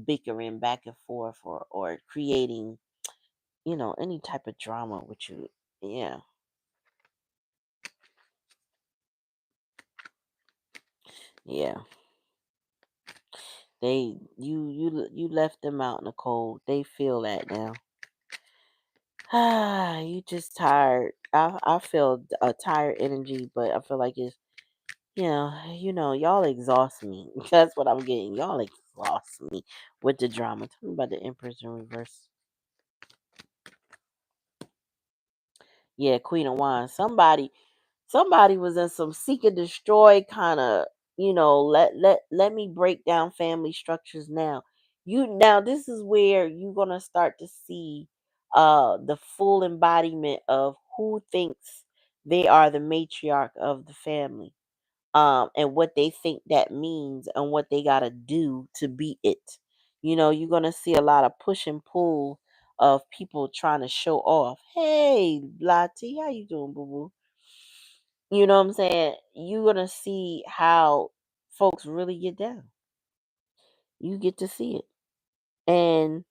[SPEAKER 1] bickering back and forth, or creating any type of drama with you. Yeah, yeah. You left them out in the cold. They feel that now. You just tired. I feel a tired energy, but I feel like it's y'all exhaust me. That's what I'm getting. Y'all exhaust me with the drama. Tell me about the Empress in reverse. Yeah, Queen of Wands. Somebody was in some seek and destroy kind of, let me break down family structures now. Now this is where you're gonna start to see the full embodiment of who thinks they are the matriarch of the family, and what they think that means and what they got to do to be it. You're going to see a lot of push and pull of people trying to show off. Hey, Lati, how you doing, boo boo? You know what I'm saying? You're going to see how folks really get down. You get to see it. And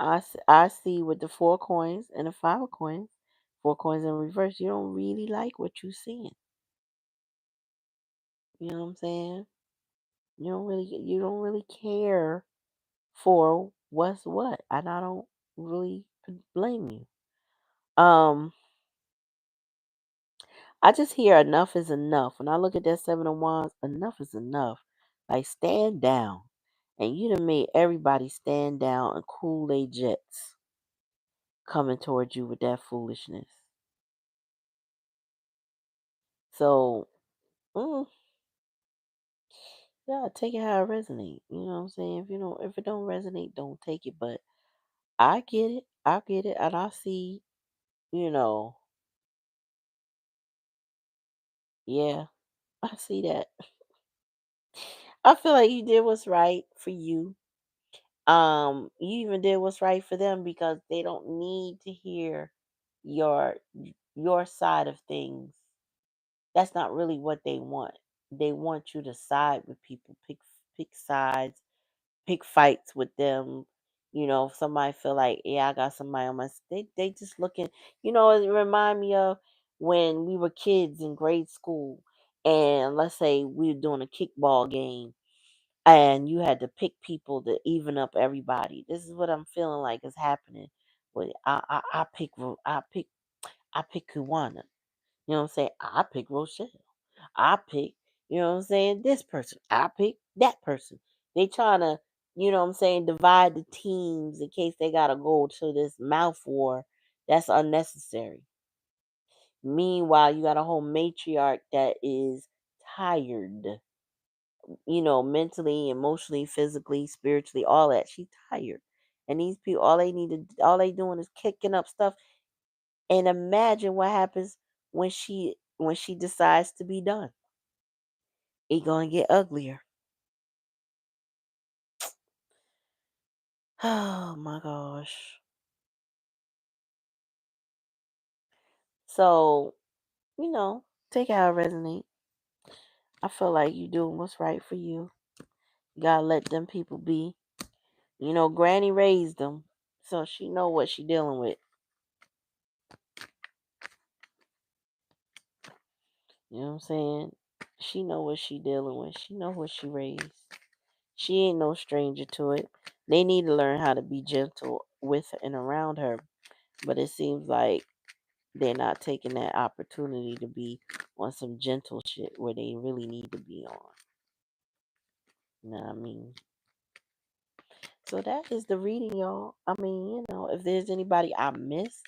[SPEAKER 1] I see with the 4 coins and the 5 of coins, 4 coins in reverse, you don't really like what you're seeing. You know what I'm saying? You don't really care for what's what, and I don't really blame you. Um, I just hear enough is enough. When I look at that 7 of Wands, enough is enough. Like stand down, and you done made everybody stand down and cool their jets coming towards you with that foolishness. So, mm, yeah, take it how it resonate. You know what I'm saying? If it don't resonate, don't take it. But I get it. I get it, and I see. You know, yeah, I see that. I feel like you did what's right for you. You even did what's right for them because they don't need to hear your your side of things. That's not really what they want. They want you to side with people, pick sides, pick fights with them. If somebody feel like, yeah, I got somebody on they just looking. It remind me of when we were kids in grade school, and let's say we were doing a kickball game, and you had to pick people to even up everybody. This is what I'm feeling like is happening. With I pick Kuwana. You know what I'm saying? I pick Rochelle. I pick, this person. I pick that person. They trying to, divide the teams in case they gotta go to this mouth war. That's unnecessary. Meanwhile, you got a whole matriarch that is tired, mentally, emotionally, physically, spiritually, all that. She's tired. And these people, all they doing is kicking up stuff. And imagine what happens when she decides to be done. It gonna get uglier. Oh my gosh. So, you know, take it how it resonate. I feel like you doing what's right for you. You gotta let them people be. Granny raised them, so she know what she dealing with. You know what I'm saying? She know what she dealing with. She know what she raised. She ain't no stranger to it. They need to learn how to be gentle with and around her. But it seems like they're not taking that opportunity to be on some gentle shit where they really need to be on. You know what I mean? So that is the reading, y'all. I mean, if there's anybody I missed,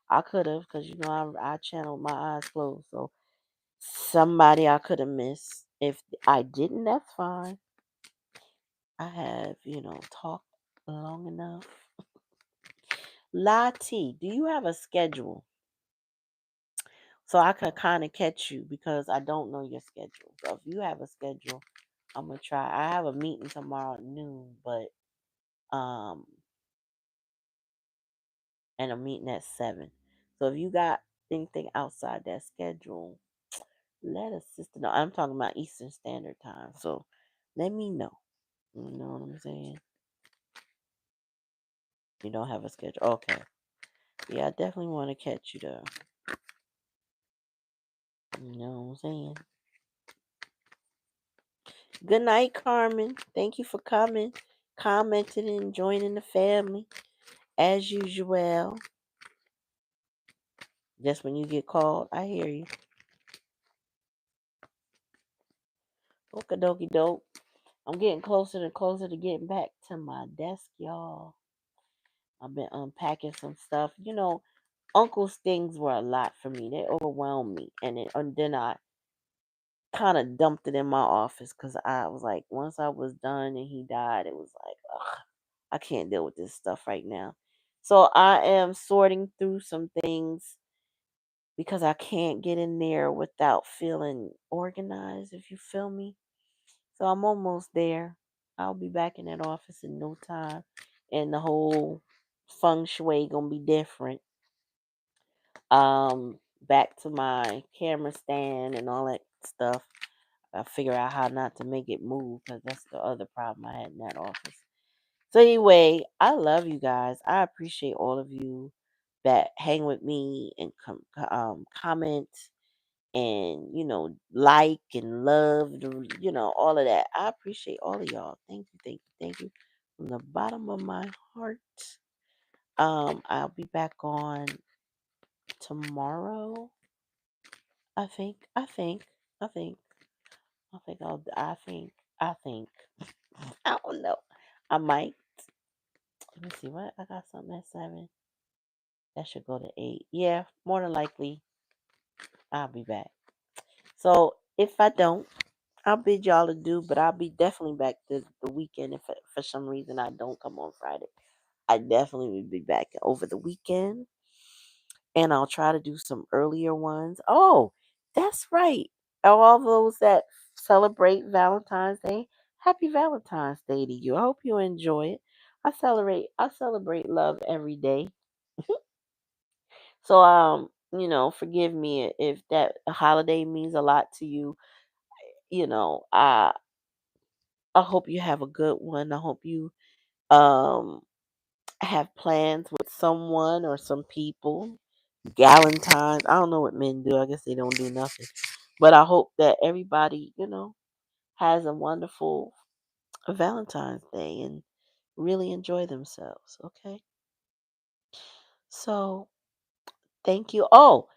[SPEAKER 1] I could have, because I channeled my eyes closed. So somebody I could have missed. If I didn't, that's fine. I have, talked long enough. Lati, do you have a schedule? So I could kind of catch you because I don't know your schedule. So if you have a schedule, I'm gonna try. I have a meeting tomorrow at noon, but um, and a meeting at 7. So if you got anything outside that schedule, let a sister know. I'm talking about Eastern Standard Time. So let me know. You know what I'm saying? You don't have a schedule. Okay. Yeah, I definitely want to catch you though. You know what I'm saying? Good night, Carmen. Thank you for coming, commenting, and joining the family as usual. Just when you get called, I hear you. Okie dokie doke. I'm getting closer and closer to getting back to my desk, y'all. I've been unpacking some stuff. Uncle's things were a lot for me. They overwhelmed me. And then I kind of dumped it in my office because I was like, once I was done and he died, it was like, ugh, I can't deal with this stuff right now. So I am sorting through some things because I can't get in there without feeling organized, if you feel me. So I'm almost there. I'll be back in that office in no time. And the whole feng shui gonna be different. Back to my camera stand and all that stuff. I figure out how not to make it move because that's the other problem I had in that office. So anyway, I love you guys. I appreciate all of you that hang with me and comment and like and love, all of that. I appreciate all of y'all. Thank you, thank you, thank you from the bottom of my heart. I'll be back on tomorrow. I think. I think. I think. I think I'll. I think. I think. I don't know. I might. Let me see. What I got something at 7. That should go to 8. Yeah, more than likely I'll be back. So if I don't, I'll bid y'all adieu. But I'll be definitely back the weekend if for some reason I don't come on Friday. I definitely will be back over the weekend, and I'll try to do some earlier ones. Oh, that's right. All those that celebrate Valentine's Day, happy Valentine's Day to you. I hope you enjoy it. I celebrate love every day. So forgive me if that holiday means a lot to you. You know, I hope you have a good one. I hope you um have plans with someone or some people. Galentine's. I don't know what men do. I guess they don't do nothing. But I hope that everybody, has a wonderful Valentine's Day and really enjoy themselves. Okay. So thank you. Oh.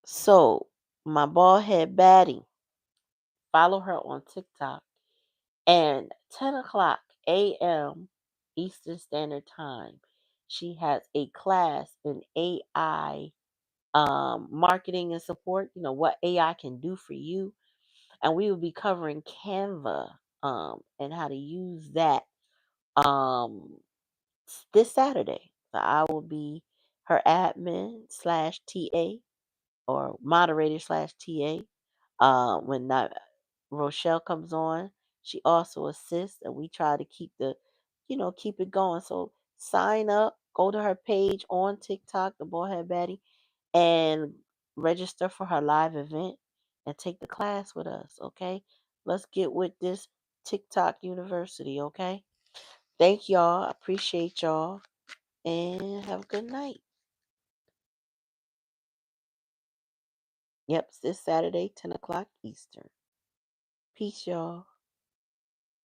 [SPEAKER 1] So my bald head baddie, follow her on TikTok and 10 o'clock a.m. Eastern Standard Time. She has a class in AI marketing and support. You know what AI can do for you, and we will be covering Canva and how to use that um this Saturday. So I will be her admin slash TA or moderator slash TA. When not Rochelle comes on, she also assists, and we try to keep it going. So sign up, go to her page on TikTok, the Ballhead Betty, and register for her live event and take the class with us. Okay, let's get with this TikTok University. Okay, thank y'all. Appreciate y'all, and have a good night. Yep, it's this Saturday, 10 o'clock Eastern. Peace, y'all.